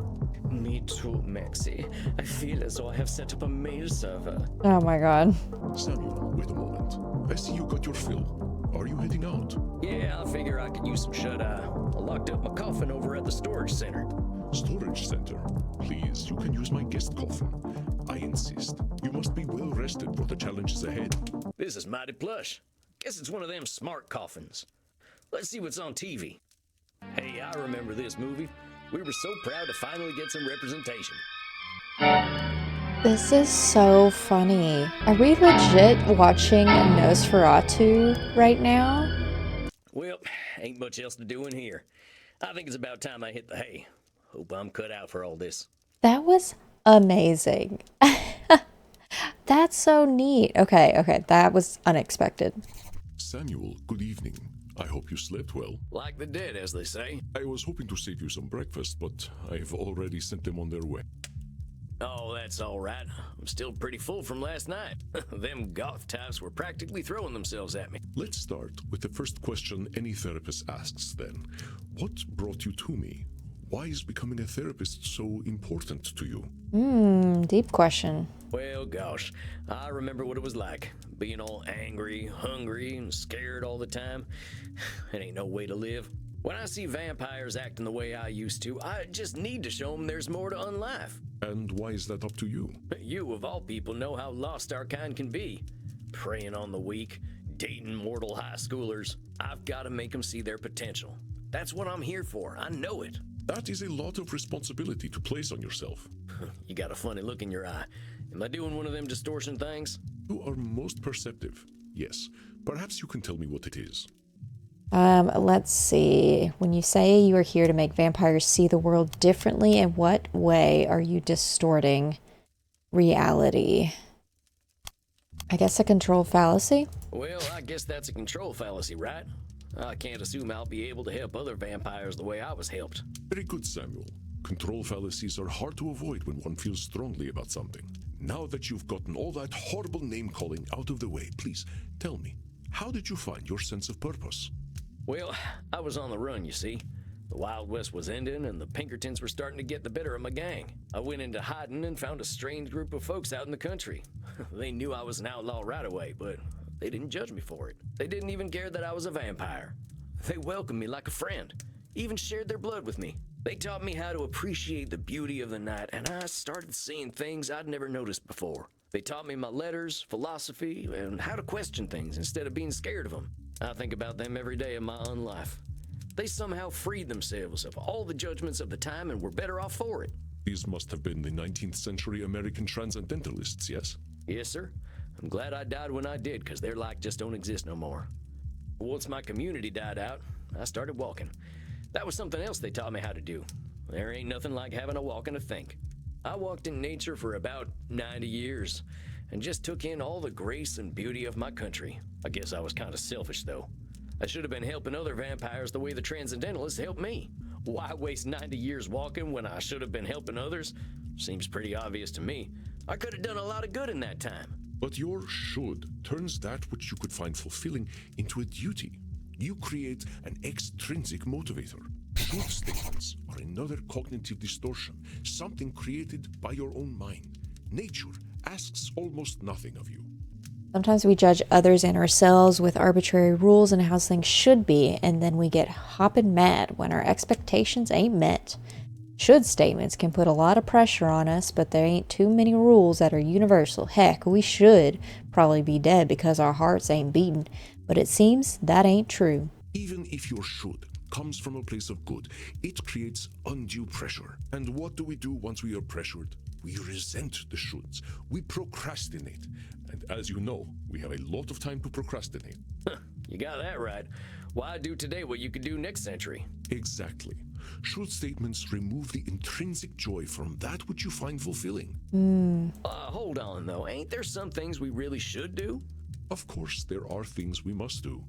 Me too, Maxie. I feel as though I have set up a mail server. Oh my god. Samuel, wait a moment. I see you got your fill. Are you heading out? Yeah, I figure I could use some shut-eye. I locked up my coffin over at the storage center. Storage center? Please, you can use my guest coffin. I insist. You must be well rested for the challenges ahead. This is mighty plush. Guess it's one of them smart coffins. Let's see what's on TV. Hey, I remember this movie. We were so proud to finally get some representation. This is so funny. Are we legit watching Nosferatu right now? Well, ain't much else to do in here. I think it's about time I hit the hay. Hope I'm cut out for all this. That was amazing. That's so neat. Okay, that was unexpected. Samuel, good evening. I hope you slept well. Like the dead, as they say. I was hoping to save you some breakfast, but I've already sent them on their way. Oh, that's all right. I'm still pretty full from last night. Them goth types were practically throwing themselves at me. Let's start with the first question any therapist asks then. What brought you to me? Why is becoming a therapist so important to you? Deep question. Well, gosh, I remember what it was like. Being all angry, hungry, and scared all the time. It ain't no way to live. When I see vampires acting the way I used to, I just need to show them there's more to unlife. And why is that up to you? You, of all people, know how lost our kind can be. Preying on the weak, dating mortal high schoolers. I've got to make them see their potential. That's what I'm here for. I know it. That is a lot of responsibility to place on yourself. You got a funny look in your eye. Am I doing one of them distortion things? You are most perceptive. Yes. Perhaps you can tell me what it is. Let's see. When you say you are here to make vampires see the world differently, in what way are you distorting reality? I guess a control fallacy? Well, I guess that's a control fallacy, right? I can't assume I'll be able to help other vampires the way I was helped. Very good, Samuel. Control fallacies are hard to avoid when one feels strongly about something. Now that you've gotten all that horrible name-calling out of the way, please tell me, how did you find your sense of purpose? Well, I was on the run, you see. The Wild West was ending and the Pinkertons were starting to get the better of my gang. I went into hiding and found a strange group of folks out in the country. They knew I was an outlaw right away, but they didn't judge me for it. They didn't even care that I was a vampire. They welcomed me like a friend, even shared their blood with me. They taught me how to appreciate the beauty of the night, and I started seeing things I'd never noticed before. They taught me my letters, philosophy, and how to question things instead of being scared of them. I think about them every day of my own life. They somehow freed themselves of all the judgments of the time and were better off for it. These must have been the 19th century American transcendentalists, yes? Yes, sir. I'm glad I died when I did, because their like just don't exist no more. Once my community died out, I started walking. That was something else they taught me how to do. There ain't nothing like having a walk and a think. I walked in nature for about 90 years and just took in all the grace and beauty of my country. I guess I was kind of selfish, though. I should have been helping other vampires the way the Transcendentalists helped me. Why waste 90 years walking when I should have been helping others? Seems pretty obvious to me. I could have done a lot of good in that time. But your should turns that which you could find fulfilling into a duty. You create an extrinsic motivator. Should statements are another cognitive distortion, something created by your own mind. Nature asks almost nothing of you. Sometimes we judge others and ourselves with arbitrary rules and how things should be, and then we get hopping mad when our expectations ain't met. Should statements can put a lot of pressure on us, but there ain't too many rules that are universal. Heck, we should probably be dead because our hearts ain't beating, but it seems that ain't true. Even if your should comes from a place of good, it creates undue pressure. And what do we do once we are pressured? We resent the shoulds. We procrastinate. And as you know, we have a lot of time to procrastinate. You got that right. Why do today what you could do next century? Exactly. Should statements remove the intrinsic joy from that which you find fulfilling? Hold on, though. Ain't there some things we really should do? Of course, there are things we must do.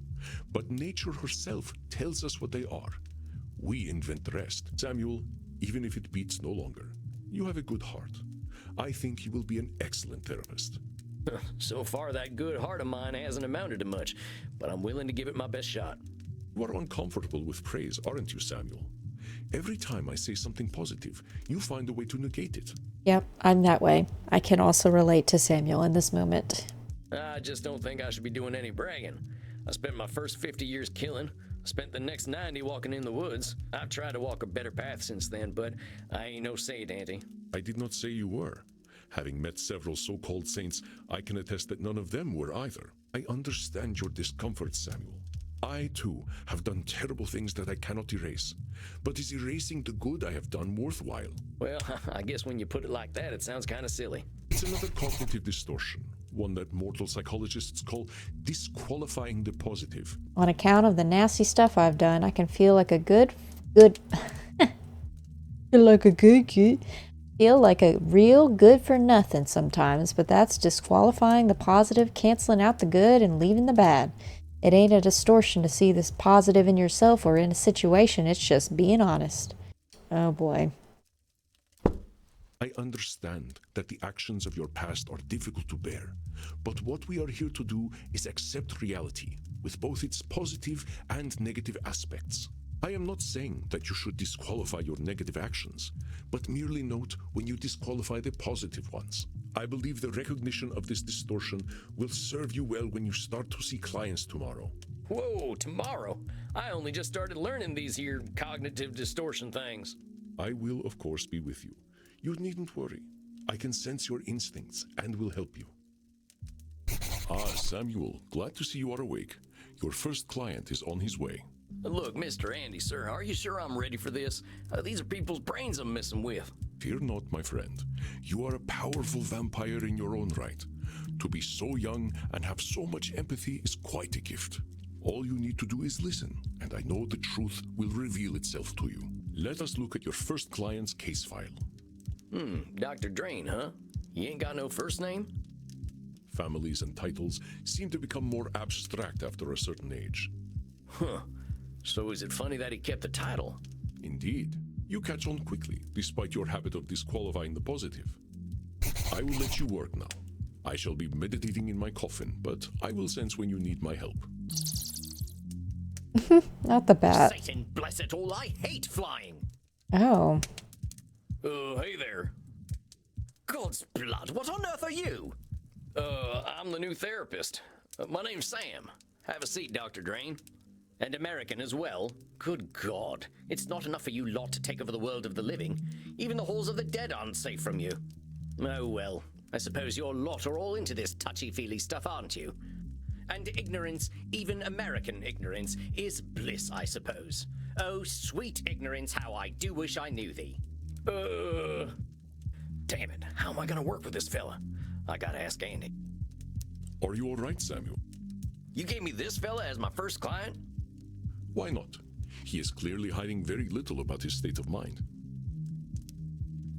But nature herself tells us what they are. We invent the rest. Samuel, even if it beats no longer, you have a good heart. I think you will be an excellent therapist. So far, that good heart of mine hasn't amounted to much, but I'm willing to give it my best shot. You are uncomfortable with praise, aren't you, Samuel? Every time I say something positive, you find a way to negate it. Yep, I'm that way. I can also relate to Samuel in this moment. I just don't think I should be doing any bragging. I spent my first 50 years killing. I spent the next 90 walking in the woods. I've tried to walk a better path since then, but I ain't no saint, Auntie. I did not say you were. Having met several so-called saints, I can attest that none of them were either. I understand your discomfort, Samuel. I, too, have done terrible things that I cannot erase. But is erasing the good I have done worthwhile? Well, I guess when you put it like that, it sounds kind of silly. It's another cognitive distortion, one that mortal psychologists call disqualifying the positive. On account of the nasty stuff I've done, I can feel like a good feel like a real good for nothing sometimes, but that's disqualifying the positive, canceling out the good, and leaving the bad. It ain't a distortion to see this positive in yourself or in a situation, it's just being honest. Oh boy. I understand that the actions of your past are difficult to bear, but what we are here to do is accept reality, with both its positive and negative aspects. I am not saying that you should disqualify your negative actions, but merely note when you disqualify the positive ones. I believe the recognition of this distortion will serve you well when you start to see clients tomorrow. Whoa, tomorrow? I only just started learning these here cognitive distortion things. I will, of course, be with you. You needn't worry. I can sense your instincts and will help you. Ah, Samuel, glad to see you are awake. Your first client is on his way. Look, Mr. Andy, sir, are you sure I'm ready for this? These are people's brains I'm messing with. Fear not, my friend. You are a powerful vampire in your own right. To be so young and have so much empathy is quite a gift. All you need to do is listen, and I know the truth will reveal itself to you. Let us look at your first client's case file. Dr. Drain, huh? He ain't got no first name? Families and titles seem to become more abstract after a certain age. Huh. So is it funny that he kept the title? Indeed. You catch on quickly, despite your habit of disqualifying the positive. I will let you work now. I shall be meditating in my coffin, but I will sense when you need my help. Not the bat. Satan bless it all, I hate flying! Oh. Hey there. God's blood, what on earth are you? I'm the new therapist. My name's Sam. Have a seat, Dr. Drain. And American as well. Good God, it's not enough for you lot to take over the world of the living. Even the halls of the dead aren't safe from you. Oh well, I suppose your lot are all into this touchy-feely stuff, aren't you? And ignorance, even American ignorance, is bliss, I suppose. Oh, sweet ignorance, how I do wish I knew thee. Damn it, how am I gonna work with this fella? I gotta ask Andy. Are you all right, Samuel? You gave me this fella as my first client? Why not? He is clearly hiding very little about his state of mind.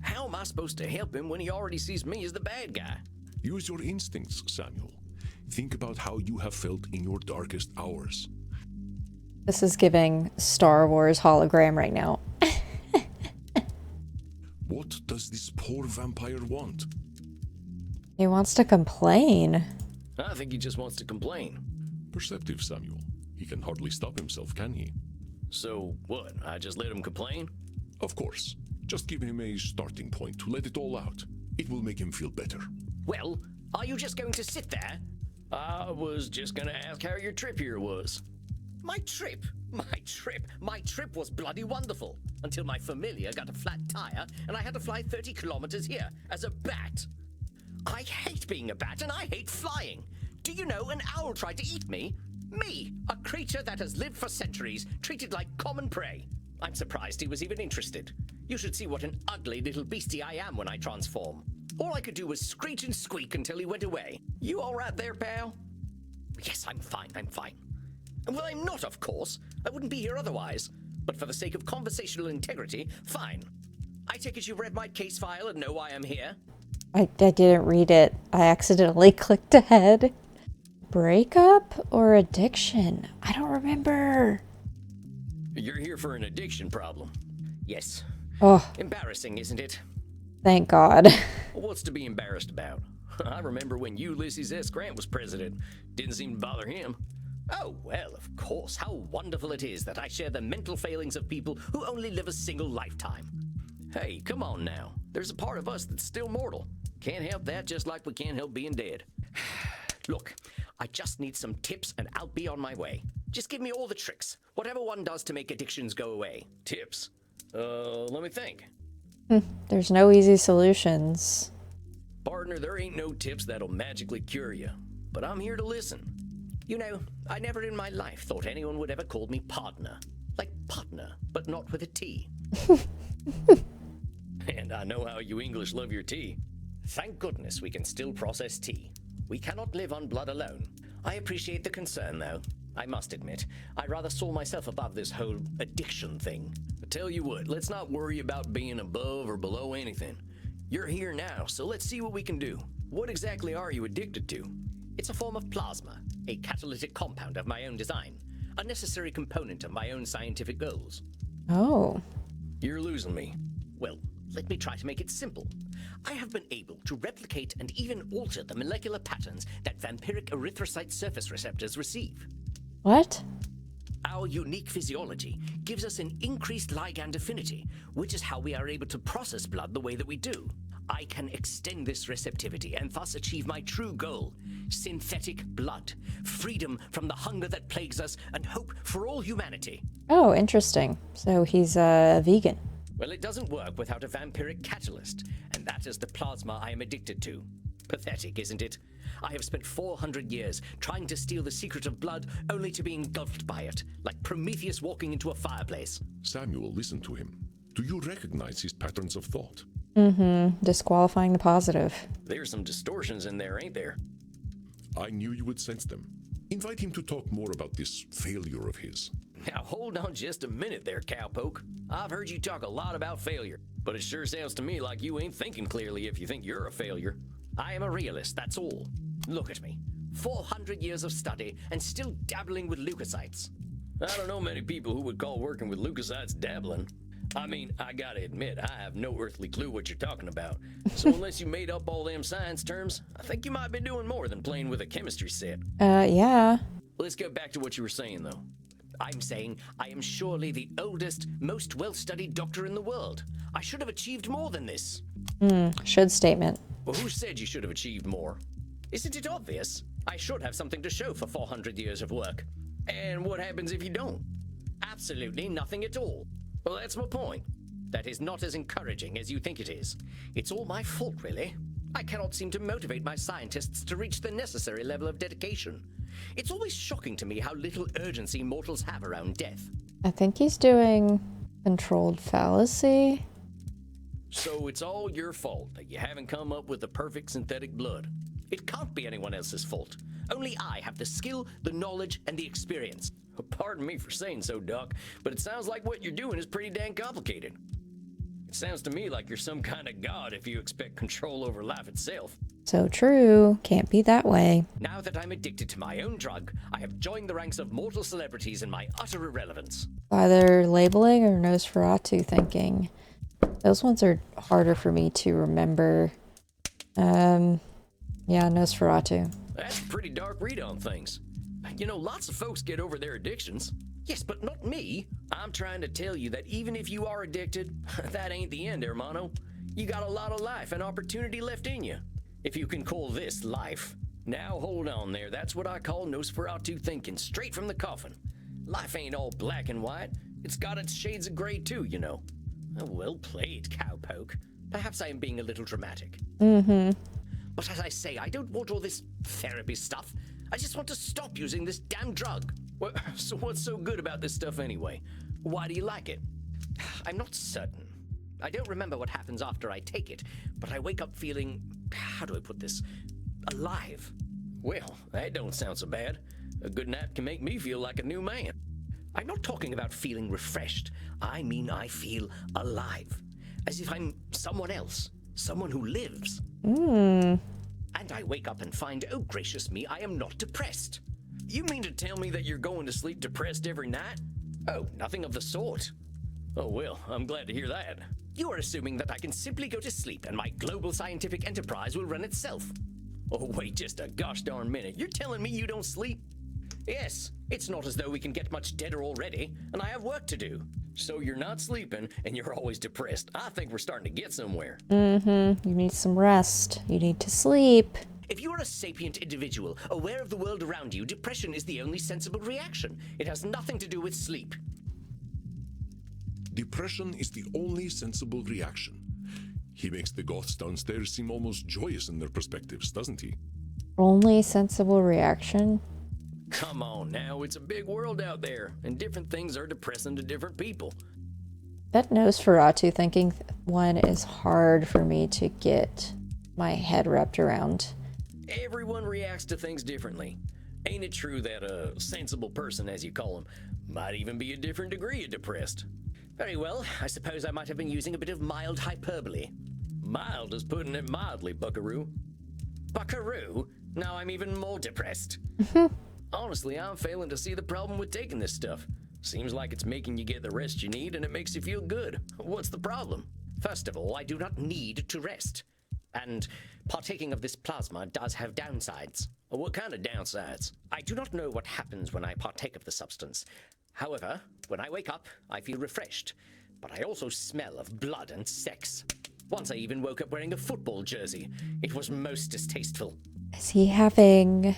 How am I supposed to help him when he already sees me as the bad guy? Use your instincts, Samuel. Think about how you have felt in your darkest hours. This is giving Star Wars hologram right now. What does this poor vampire want? He wants to complain. I think he just wants to complain. Perceptive, Samuel. He can hardly stop himself, can he? So, what, I just let him complain? Of course. Just give him a starting point to let it all out. It will make him feel better. Well, are you just going to sit there? I was just gonna ask how your trip here was. My trip? My trip was bloody wonderful. Until my familiar got a flat tire and I had to fly 30 kilometers here as a bat. I hate being a bat and I hate flying. Do you know an owl tried to eat me? Me, a creature that has lived for centuries, treated like common prey. I'm surprised he was even interested. You should see what an ugly little beastie I am when I transform. All I could do was screech and squeak until he went away. You all right there, pal? Yes, I'm fine. Well, I'm not, of course. I wouldn't be here otherwise. But for the sake of conversational integrity, fine. I take it you read my case file and know why I'm here? I didn't read it. I accidentally clicked ahead. Breakup or addiction? I don't remember. You're here for an addiction problem. Yes. Oh, Embarrassing, isn't it? thank God. What's to be embarrassed about? I remember when Ulysses S. Grant was president. Didn't seem to bother him. Oh, well, of course. How wonderful it is that I share the mental failings of people who only live a single lifetime. Hey, come on now. There's a part of us that's still mortal. Can't help that, just like we can't help being dead. Look, I just need some tips and I'll be on my way. Just give me all the tricks, whatever one does to make addictions go away. Tips? Let me think. There's no easy solutions. Partner, there ain't no tips that'll magically cure you. But I'm here to listen. You know, I never in my life thought anyone would ever call me partner. Like partner, but not with a T. And I know how you English love your tea. Thank goodness we can still process tea. We cannot live on blood alone. I appreciate the concern, though. I must admit, I rather saw myself above this whole addiction thing. I tell you what, let's not worry about being above or below anything. You're here now, so let's see what we can do. What exactly are you addicted to? It's a form of plasma, a catalytic compound of my own design, a necessary component of my own scientific goals. Oh. You're losing me. Well, let me try to make it simple. I have been able to replicate and even alter the molecular patterns that vampiric erythrocyte surface receptors receive. What? Our unique physiology gives us an increased ligand affinity, which is how we are able to process blood the way that we do. I can extend this receptivity and thus achieve my true goal: synthetic blood, freedom from the hunger that plagues us, and hope for all humanity. Oh, interesting. So he's a vegan. Well, it doesn't work without a vampiric catalyst, and that is the plasma I am addicted to. Pathetic, isn't it? I have spent 400 years trying to steal the secret of blood, only to be engulfed by it, like Prometheus walking into a fireplace. Samuel, listen to him. Do you recognize his patterns of thought? Disqualifying the positive. There's some distortions in there, ain't there? I knew you would sense them. Invite him to talk more about this failure of his. Now hold on just a minute there, cowpoke. I've heard you talk a lot about failure, but it sure sounds to me like you ain't thinking clearly if you think you're a failure. I am a realist, that's all. Look at me. 400 years of study and still dabbling with leukocytes. I don't know many people who would call working with leukocytes dabbling. I mean, I gotta admit, I have no earthly clue what you're talking about. So unless you made up all them science terms, I think you might be doing more than playing with a chemistry set. Yeah. Let's get back to what you were saying, though. I'm saying I am surely the oldest, most well-studied doctor in the world. I should have achieved more than this. Should statement. Well, who said you should have achieved more? Isn't it obvious? I should have something to show for 400 years of work. And what happens if you don't? Absolutely nothing at all. Well, that's my point. That is not as encouraging as you think it is. It's all my fault, really. I cannot seem to motivate my scientists to reach the necessary level of dedication. It's always shocking to me how little urgency mortals have around death. I think he's doing controlled fallacy. So it's all your fault that you haven't come up with the perfect synthetic blood. It can't be anyone else's fault. Only I have the skill, the knowledge, and the experience. Pardon me for saying so, Doc, but it sounds like what you're doing is pretty dang complicated. It sounds to me like you're some kind of god if you expect control over life itself. So true. Can't be that way. Now that I'm addicted to my own drug, I have joined the ranks of mortal celebrities in my utter irrelevance. Either labeling or Nosferatu thinking. Those ones are harder for me to remember. Yeah, Nosferatu. That's a pretty dark read on things. You know, lots of folks get over their addictions. Yes, but not me. I'm trying to tell you that even if you are addicted, that ain't the end, hermano. You got a lot of life and opportunity left in you, if you can call this life. Now hold on there, that's what I call Nosferatu thinking, straight from the coffin. Life ain't all black and white. It's got its shades of gray too, you know. Oh, well played, cowpoke. Perhaps I am being a little dramatic. But as I say, I don't want all this therapy stuff. I just want to stop using this damn drug. Well, so what's so good about this stuff anyway? Why do you like it? I'm not certain. I don't remember what happens after I take it, but I wake up feeling, how do I put this, alive. Well, that don't sound so bad. A good nap can make me feel like a new man. I'm not talking about feeling refreshed. I mean I feel alive. As if I'm someone else. Someone who lives. And I wake up and find, oh gracious me, I am not depressed. You mean to tell me that you're going to sleep depressed every night? Oh, nothing of the sort. Oh, well, I'm glad to hear that. You are assuming that I can simply go to sleep and my global scientific enterprise will run itself. Oh, wait just a gosh darn minute. You're telling me you don't sleep? Yes, it's not as though we can get much deader already, and I have work to do. So you're not sleeping, and you're always depressed. I think we're starting to get somewhere. You need some rest. You need to sleep. If you are a sapient individual, aware of the world around you, depression is the only sensible reaction. It has nothing to do with sleep. Depression is the only sensible reaction. He makes the goths downstairs seem almost joyous in their perspectives, doesn't he? Only sensible reaction? Come on now, it's a big world out there, and different things are depressing to different people. That Nosferatu thinking one is hard for me to get my head wrapped around. Everyone reacts to things differently. Ain't it true that a sensible person, as you call him, might even be a different degree of depressed? Very well, I suppose I might have been using a bit of mild hyperbole. Mild is putting it mildly, buckaroo. Buckaroo? Now I'm even more depressed. Honestly, I'm failing to see the problem with taking this stuff. Seems like it's making you get the rest you need and it makes you feel good. What's the problem? First of all, I do not need to rest. And partaking of this plasma does have downsides. What kind of downsides? I do not know what happens when I partake of the substance. However, when I wake up, I feel refreshed. But I also smell of blood and sex. Once I even woke up wearing a football jersey. It was most distasteful. Is he having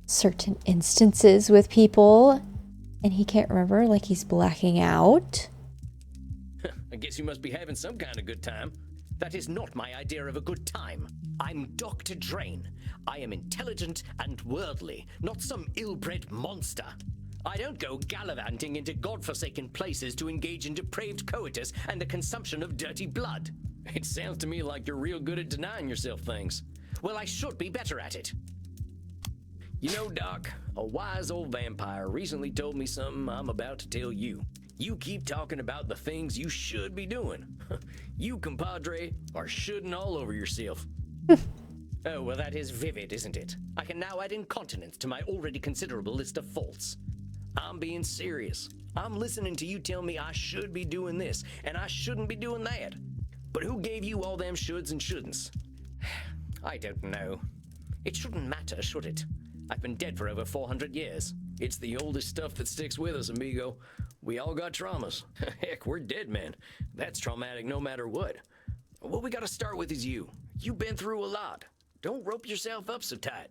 certain instances with people and he can't remember, like he's blacking out? I guess you must be having some kind of good time. That is not my idea of a good time. I'm Dr. Drain. I am intelligent and worldly, not some ill-bred monster. I don't go gallivanting into godforsaken places to engage in depraved coitus and the consumption of dirty blood. It sounds to me like you're real good at denying yourself things. Well, I should be better at it. You know, Doc, a wise old vampire recently told me something I'm about to tell you. You keep talking about the things you should be doing. You, compadre, are shoulding all over yourself. Oh, well, that is vivid, isn't it? I can now add incontinence to my already considerable list of faults. I'm being serious. I'm listening to you tell me I should be doing this, and I shouldn't be doing that. But who gave you all them shoulds and shouldn'ts? I don't know. It shouldn't matter, should it? I've been dead for over 400 years. It's the oldest stuff that sticks with us, amigo. We all got traumas. Heck, we're dead men. That's traumatic no matter what. What we gotta start with is you. You've been through a lot. Don't rope yourself up so tight.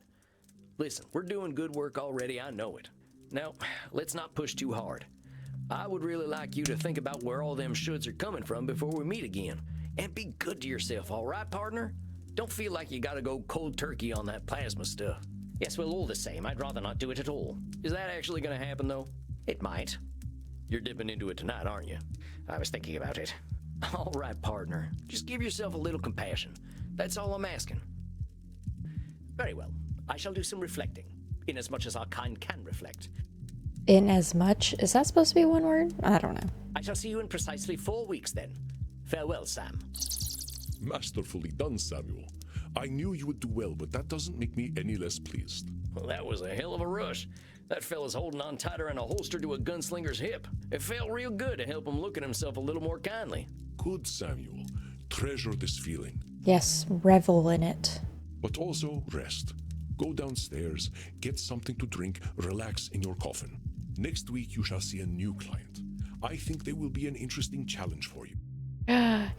Listen, we're doing good work already, I know it. Now, let's not push too hard. I would really like you to think about where all them shoulds are coming from before we meet again. And be good to yourself, all right, partner? Don't feel like you gotta go cold turkey on that plasma stuff. Yes, well, all the same, I'd rather not do it at all. Is that actually gonna happen, though? It might. You're dipping into it tonight, aren't you? I was thinking about it. All right, partner. Just give yourself a little compassion. That's all I'm asking. Very well. I shall do some reflecting, inasmuch as our kind can reflect. In as much? Is that supposed to be one word? I don't know. I shall see you in precisely 4 weeks then. Farewell, Sam. Masterfully done, Samuel. I knew you would do well, but that doesn't make me any less pleased. Well, that was a hell of a rush. That fella's holding on tighter than a holster to a gunslinger's hip. It felt real good to help him look at himself a little more kindly. Good, Samuel. Treasure this feeling. Yes, revel in it. But also rest. Go downstairs, get something to drink, relax in your coffin. Next week you shall see a new client. I think they will be an interesting challenge for you.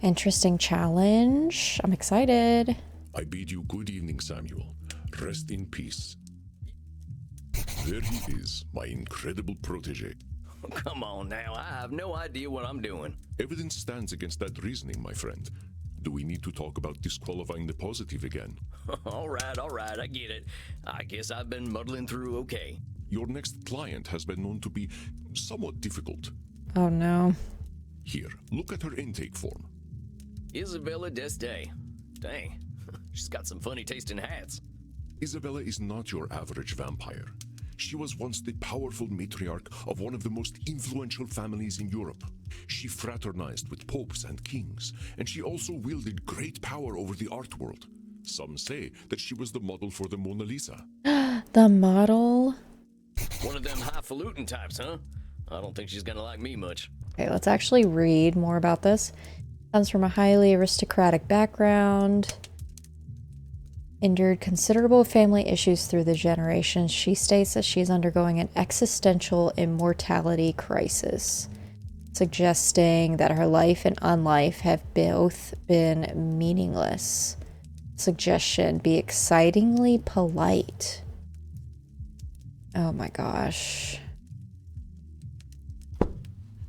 Interesting challenge. I'm excited. I bid you good evening, Samuel. Rest in peace. There he is, my incredible protege. Come on now, I have no idea what I'm doing. Evidence stands against that reasoning, my friend. Do we need to talk about disqualifying the positive again? All right, I get it. I guess I've been muddling through okay. Your next client has been known to be somewhat difficult. Oh no. Here, look at her intake form. Isabella Deste. Dang, she's got some funny taste in hats. Isabella is not your average vampire. She was once the powerful matriarch of one of the most influential families in Europe. She fraternized with popes and kings, and she also wielded great power over the art world. Some say that she was the model for the Mona Lisa. The model? One of them highfalutin types, huh? I don't think she's gonna like me much. Okay, let's actually read more about this. Comes from a highly aristocratic background. Endured considerable family issues through the generations. She states that she is undergoing an existential immortality crisis, suggesting that her life and unlife have both been meaningless. Suggestion: be excitingly polite. Oh my gosh.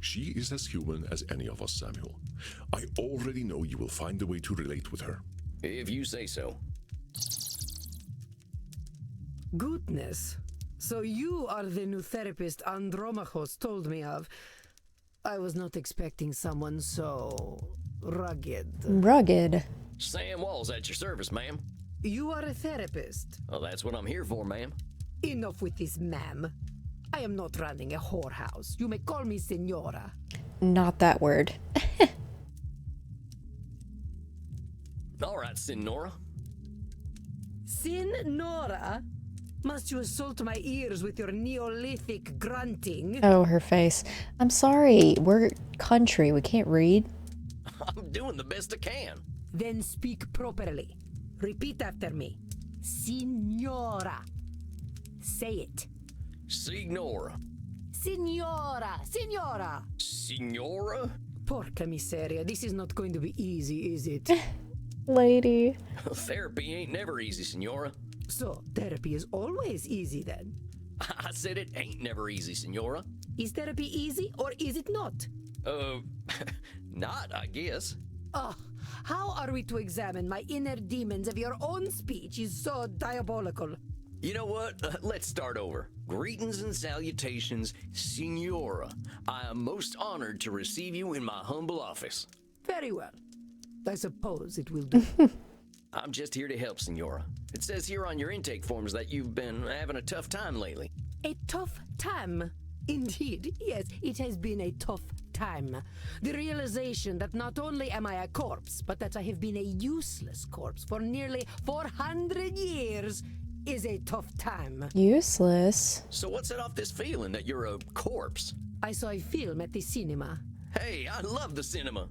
She is as human as any of us, Samuel. I already know you will find a way to relate with her. If you say so. Goodness. So you are the new therapist Andromachos told me of. I was not expecting someone so rugged. Rugged. Sam Walls at your service, ma'am. You are a therapist. Well, that's what I'm here for, ma'am. Enough with this, ma'am. I am not running a whorehouse. You may call me Senora. Not that word. All right, Senora. Senora? Must you assault my ears with your Neolithic grunting? Oh, her face. I'm sorry. We're country. We can't read. I'm doing the best I can. Then speak properly. Repeat after me. Signora. Say it. Signora. Signora! Signora! Signora? Porca miseria, this is not going to be easy, is it? Lady. Therapy ain't never easy, Senora. So, therapy is always easy then? I said it ain't never easy, Senora. Is therapy easy or is it not? Not, I guess. Oh, how are we to examine my inner demons if your own speech is so diabolical? You know what? Let's start over. Greetings and salutations, Signora. I am most honored to receive you in my humble office. Very well. I suppose it will do. I'm just here to help, Signora. It says here on your intake forms that you've been having a tough time lately. A tough time? Indeed, yes, it has been a tough time. The realization that not only am I a corpse, but that I have been a useless corpse for nearly 400 years is a tough time. Useless. So what set off this feeling that you're a corpse? I saw a film at the cinema. Hey, I love the cinema.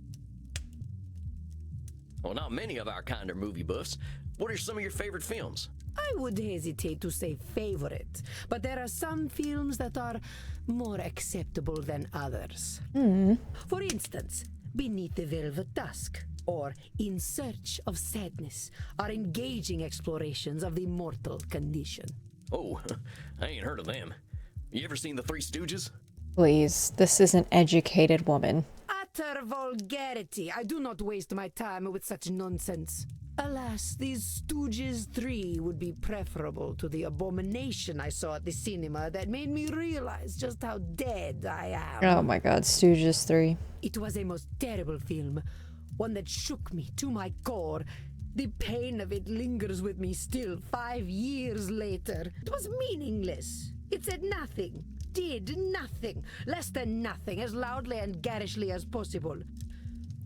Well, not many of our kind are movie buffs. What are some of your favorite films? I would hesitate to say favorite, but there are some films that are more acceptable than others. For instance, Beneath the Velvet Dusk or In Search of Sadness are engaging explorations of the mortal condition. Oh, I ain't heard of them. You ever seen The Three Stooges? Please, this is an educated woman. Utter vulgarity! I do not waste my time with such nonsense. Alas, these Stooges 3 would be preferable to the abomination I saw at the cinema that made me realize just how dead I am. Oh my god, Stooges 3. It was a most terrible film, one that shook me to my core. The pain of it lingers with me still 5 years later. It was meaningless. It said nothing, did nothing, less than nothing, as loudly and garishly as possible.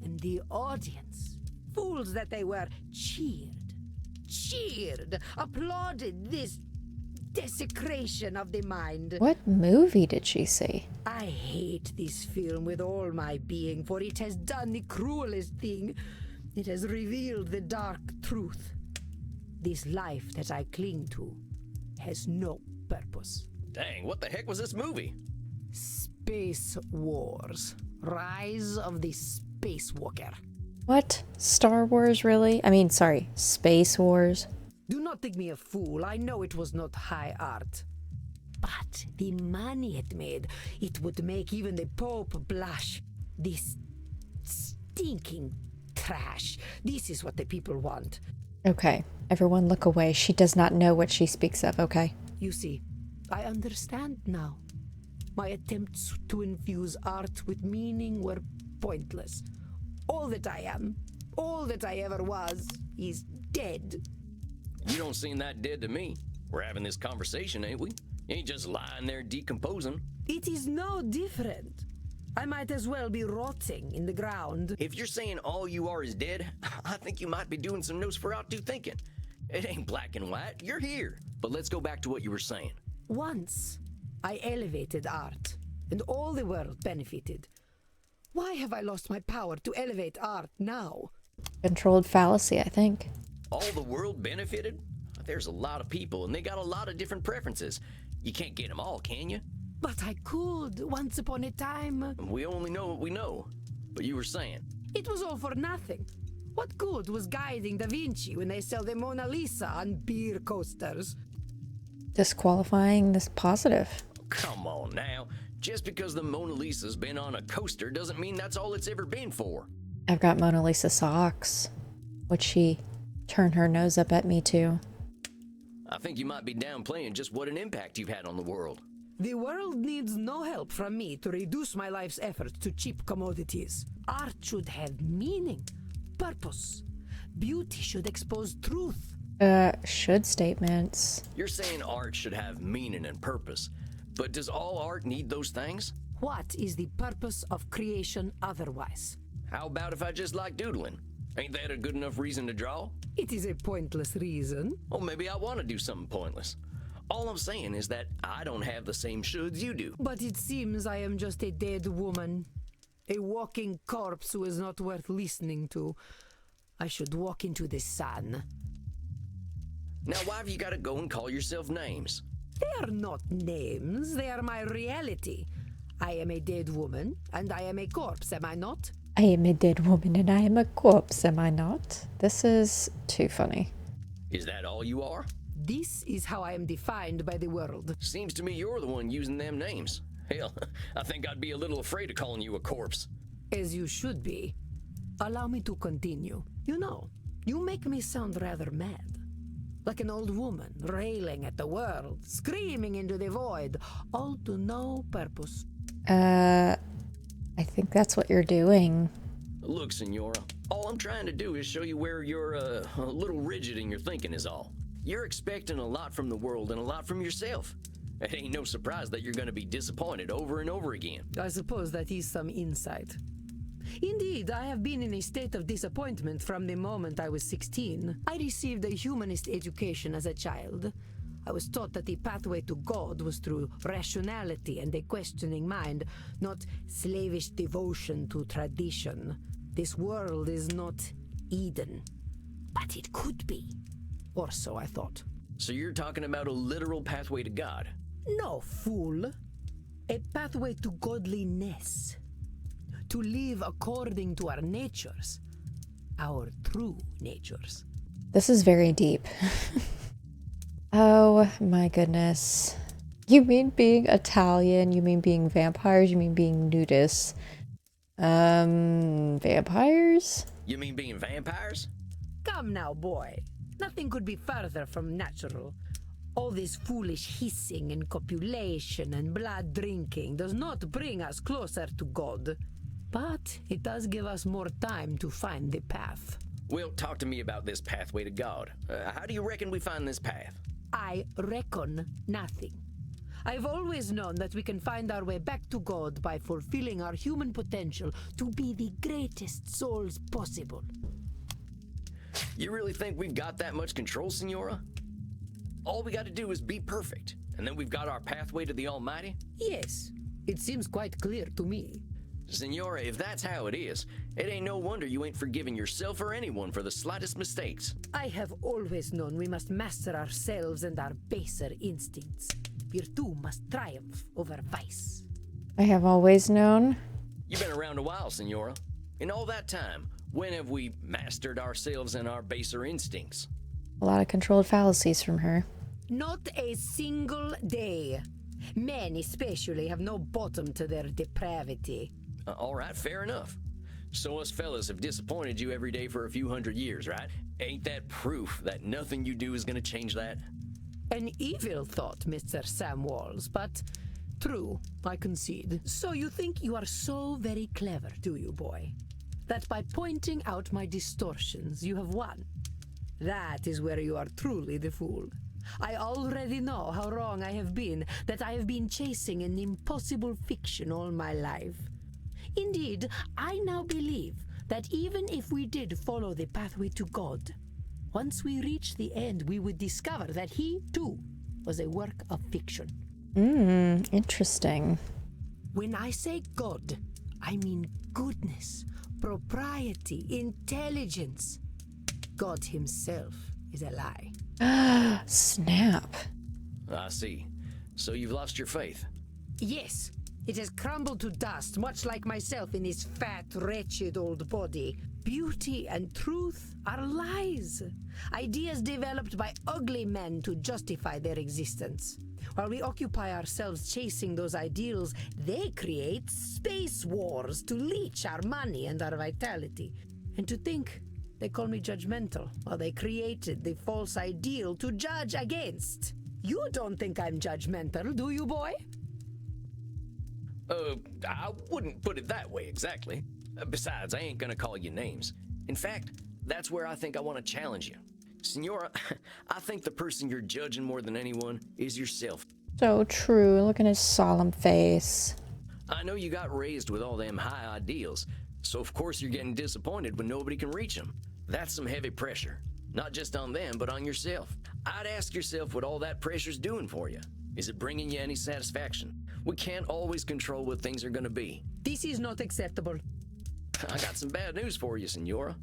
And the audience, fools that they were, cheered, applauded this desecration of the mind. What movie did she see? I hate this film with all my being, for it has done the cruelest thing. It has revealed the dark truth. This life that I cling to has no purpose. Dang, what the heck was this movie? Space Wars. Rise of the Spacewalker. What? Star Wars, really? I mean, sorry, Space Wars. Do not think me a fool. I know it was not high art. But art, the money it made, it would make even the Pope blush. This stinking trash. This is what the people want. Okay, everyone look away. She does not know what she speaks of, okay? You see, I understand now. My attempts to infuse art with meaning were pointless. All that I am, all that I ever was, is dead. You don't seem that dead to me. We're having this conversation, ain't we? You ain't just lying there decomposing. It is no different. I might as well be rotting in the ground. If you're saying all you are is dead, I think you might be doing some Nosferatu thinking. It ain't black and white. You're here. But let's go back to what you were saying. Once, I elevated art, and all the world benefited. Why have I lost my power to elevate art now? Controlled fallacy, I think. All the world benefited? There's a lot of people, and they got a lot of different preferences. You can't get them all, can you? But I could, once upon a time. We only know what we know. But you were saying. It was all for nothing. What good was guiding Da Vinci when they sell the Mona Lisa on beer coasters? Disqualifying this positive. Come on now. Just because the Mona Lisa's been on a coaster doesn't mean that's all it's ever been for. I've got Mona Lisa socks. Would she turn her nose up at me too? I think you might be downplaying just what an impact you've had on the world. The world needs no help from me to reduce my life's efforts to cheap commodities. Art should have meaning, purpose. Beauty should expose truth. Should statements. You're saying art should have meaning and purpose. But does all art need those things? What is the purpose of creation otherwise? How about if I just like doodling? Ain't that a good enough reason to draw? It is a pointless reason. Well, maybe I want to do something pointless. All I'm saying is that I don't have the same shoulds you do. But it seems I am just a dead woman. A walking corpse who is not worth listening to. I should walk into the sun. Now, why have you got to go and call yourself names? They are not names, they are my reality. I am a dead woman, and I am a corpse, am I not? I am a dead woman and I am a corpse, am I not? This is too funny. Is that all you are? This is how I am defined by the world. Seems to me you're the one using them names. Hell, I think I'd be a little afraid of calling you a corpse. As you should be. Allow me to continue. You know, you make me sound rather mad. Like an old woman, railing at the world, screaming into the void, all to no purpose. I think that's what you're doing. Look, Senora, all I'm trying to do is show you where you're a little rigid in your thinking is all. You're expecting a lot from the world and a lot from yourself. It ain't no surprise that you're going to be disappointed over and over again. I suppose that is some insight. Indeed, I have been in a state of disappointment from the moment I was 16. I received a humanist education as a child. I was taught that the pathway to God was through rationality and a questioning mind, not slavish devotion to tradition. This world is not Eden, but it could be. Or so I thought. So you're talking about a literal pathway to God? No, fool. A pathway to godliness. To live according to our natures. Our true natures. This is very deep. Oh my goodness. You mean being Italian? You mean being vampires? You mean being nudists? Vampires? You mean being vampires? Come now, boy. Nothing could be further from natural. All this foolish hissing and copulation and blood drinking does not bring us closer to God. But it does give us more time to find the path. Well, talk to me about this pathway to God. How do you reckon we find this path? I reckon nothing. I've always known that we can find our way back to God by fulfilling our human potential to be the greatest souls possible. You really think we've got that much control, Senora? All we got to do is be perfect, and then we've got our pathway to the Almighty? Yes, it seems quite clear to me. Senora, if that's how it is, it ain't no wonder you ain't forgiving yourself or anyone for the slightest mistakes. I have always known we must master ourselves and our baser instincts. Virtue must triumph over vice. I have always known. You've been around a while, Senora. In all that time, when have we mastered ourselves and our baser instincts? A lot of controlled fallacies from her. Not a single day. Men especially have no bottom to their depravity. All right, fair enough. So us fellas have disappointed you every day for a few hundred years, right? Ain't that proof that nothing you do is gonna change that? An evil thought, Mr. Sam Walls, but true, I concede. So you think you are so very clever, do you, boy? That by pointing out my distortions, you have won? That is where you are truly the fool. I already know how wrong I have been, that I have been chasing an impossible fiction all my life. Indeed, I now believe that even if we did follow the pathway to God, once we reach the end, we would discover that he, too, was a work of fiction. Interesting. When I say God, I mean goodness, propriety, intelligence. God himself is a lie. Snap. I see. So you've lost your faith. Yes, it has crumbled to dust, much like myself in this fat, wretched old body. Beauty and truth are lies. Ideas developed by ugly men to justify their existence. While we occupy ourselves chasing those ideals, they create space wars to leech our money and our vitality. And to think they call me judgmental while they created the false ideal to judge against. You don't think I'm judgmental, do you, boy? I wouldn't put it that way exactly. Besides, I ain't gonna call you names. In fact, that's where I think I want to challenge you. Senora, I think the person you're judging more than anyone is yourself. So true. Look at his solemn face. I know you got raised with all them high ideals, so of course you're getting disappointed when nobody can reach them. That's some heavy pressure. Not just on them, but on yourself. I'd ask yourself what all that pressure's doing for you. Is it bringing you any satisfaction? We can't always control what things are gonna be. This is not acceptable. I got some bad news for you, Senora.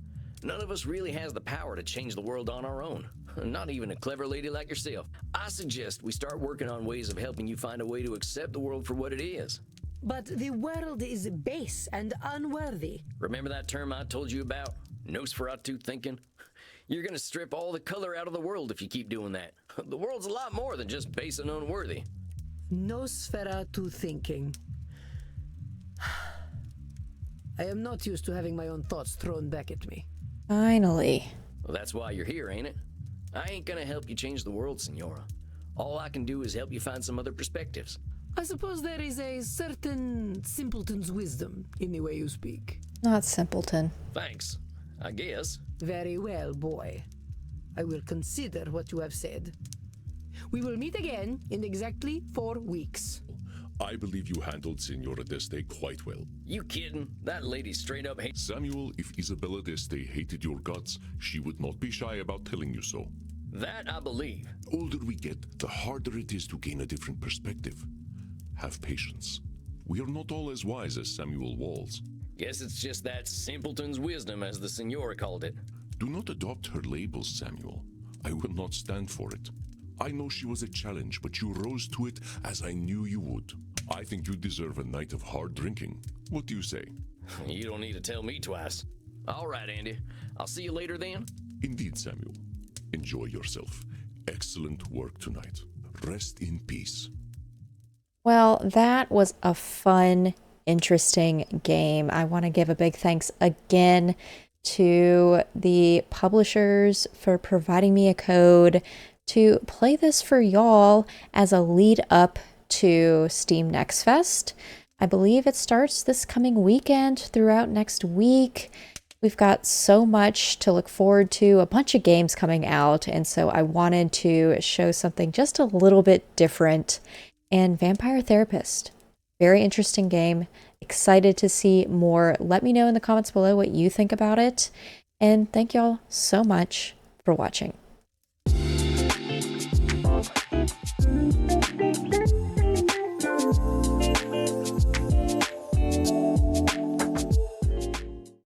None of us really has the power to change the world on our own. Not even a clever lady like yourself. I suggest we start working on ways of helping you find a way to accept the world for what it is. But the world is base and unworthy. Remember that term I told you about? Nosferatu thinking? You're gonna strip all the color out of the world if you keep doing that. The world's a lot more than just base and unworthy. Nosferatu thinking. I am not used to having my own thoughts thrown back at me. Finally. Well, that's why you're here, ain't it? I ain't gonna help you change the world, Senora. All I can do is help you find some other perspectives. I suppose there is a certain simpleton's wisdom in the way you speak. Not simpleton. Thanks, I guess. Very well, boy. I will consider what you have said. We will meet again in exactly 4 weeks. I believe you handled Senora d'Este quite well. You kidding? That lady straight up hates. Samuel, if Isabella d'Este hated your guts, she would not be shy about telling you so. That I believe. Older we get, the harder it is to gain a different perspective. Have patience. We are not all as wise as Samuel Walls. Guess it's just that simpleton's wisdom, as the Senora called it. Do not adopt her labels, Samuel. I will not stand for it. I know she was a challenge, but you rose to it as I knew you would. I think you deserve a night of hard drinking. What do you say? You don't need to tell me twice. All right, Andy. I'll see you later then. Indeed, Samuel. Enjoy yourself. Excellent work tonight. Rest in peace. Well, that was a fun, interesting game. I want to give a big thanks again to the publishers for providing me a code to play this for y'all as a lead up to Steam Next Fest. I believe it starts this coming weekend throughout next week. We've got so much to look forward to, a bunch of games coming out, and so I wanted to show something just a little bit different. And Vampire Therapist, very interesting game. Excited to see more. Let me know in the comments below what you think about it. And thank y'all so much for watching.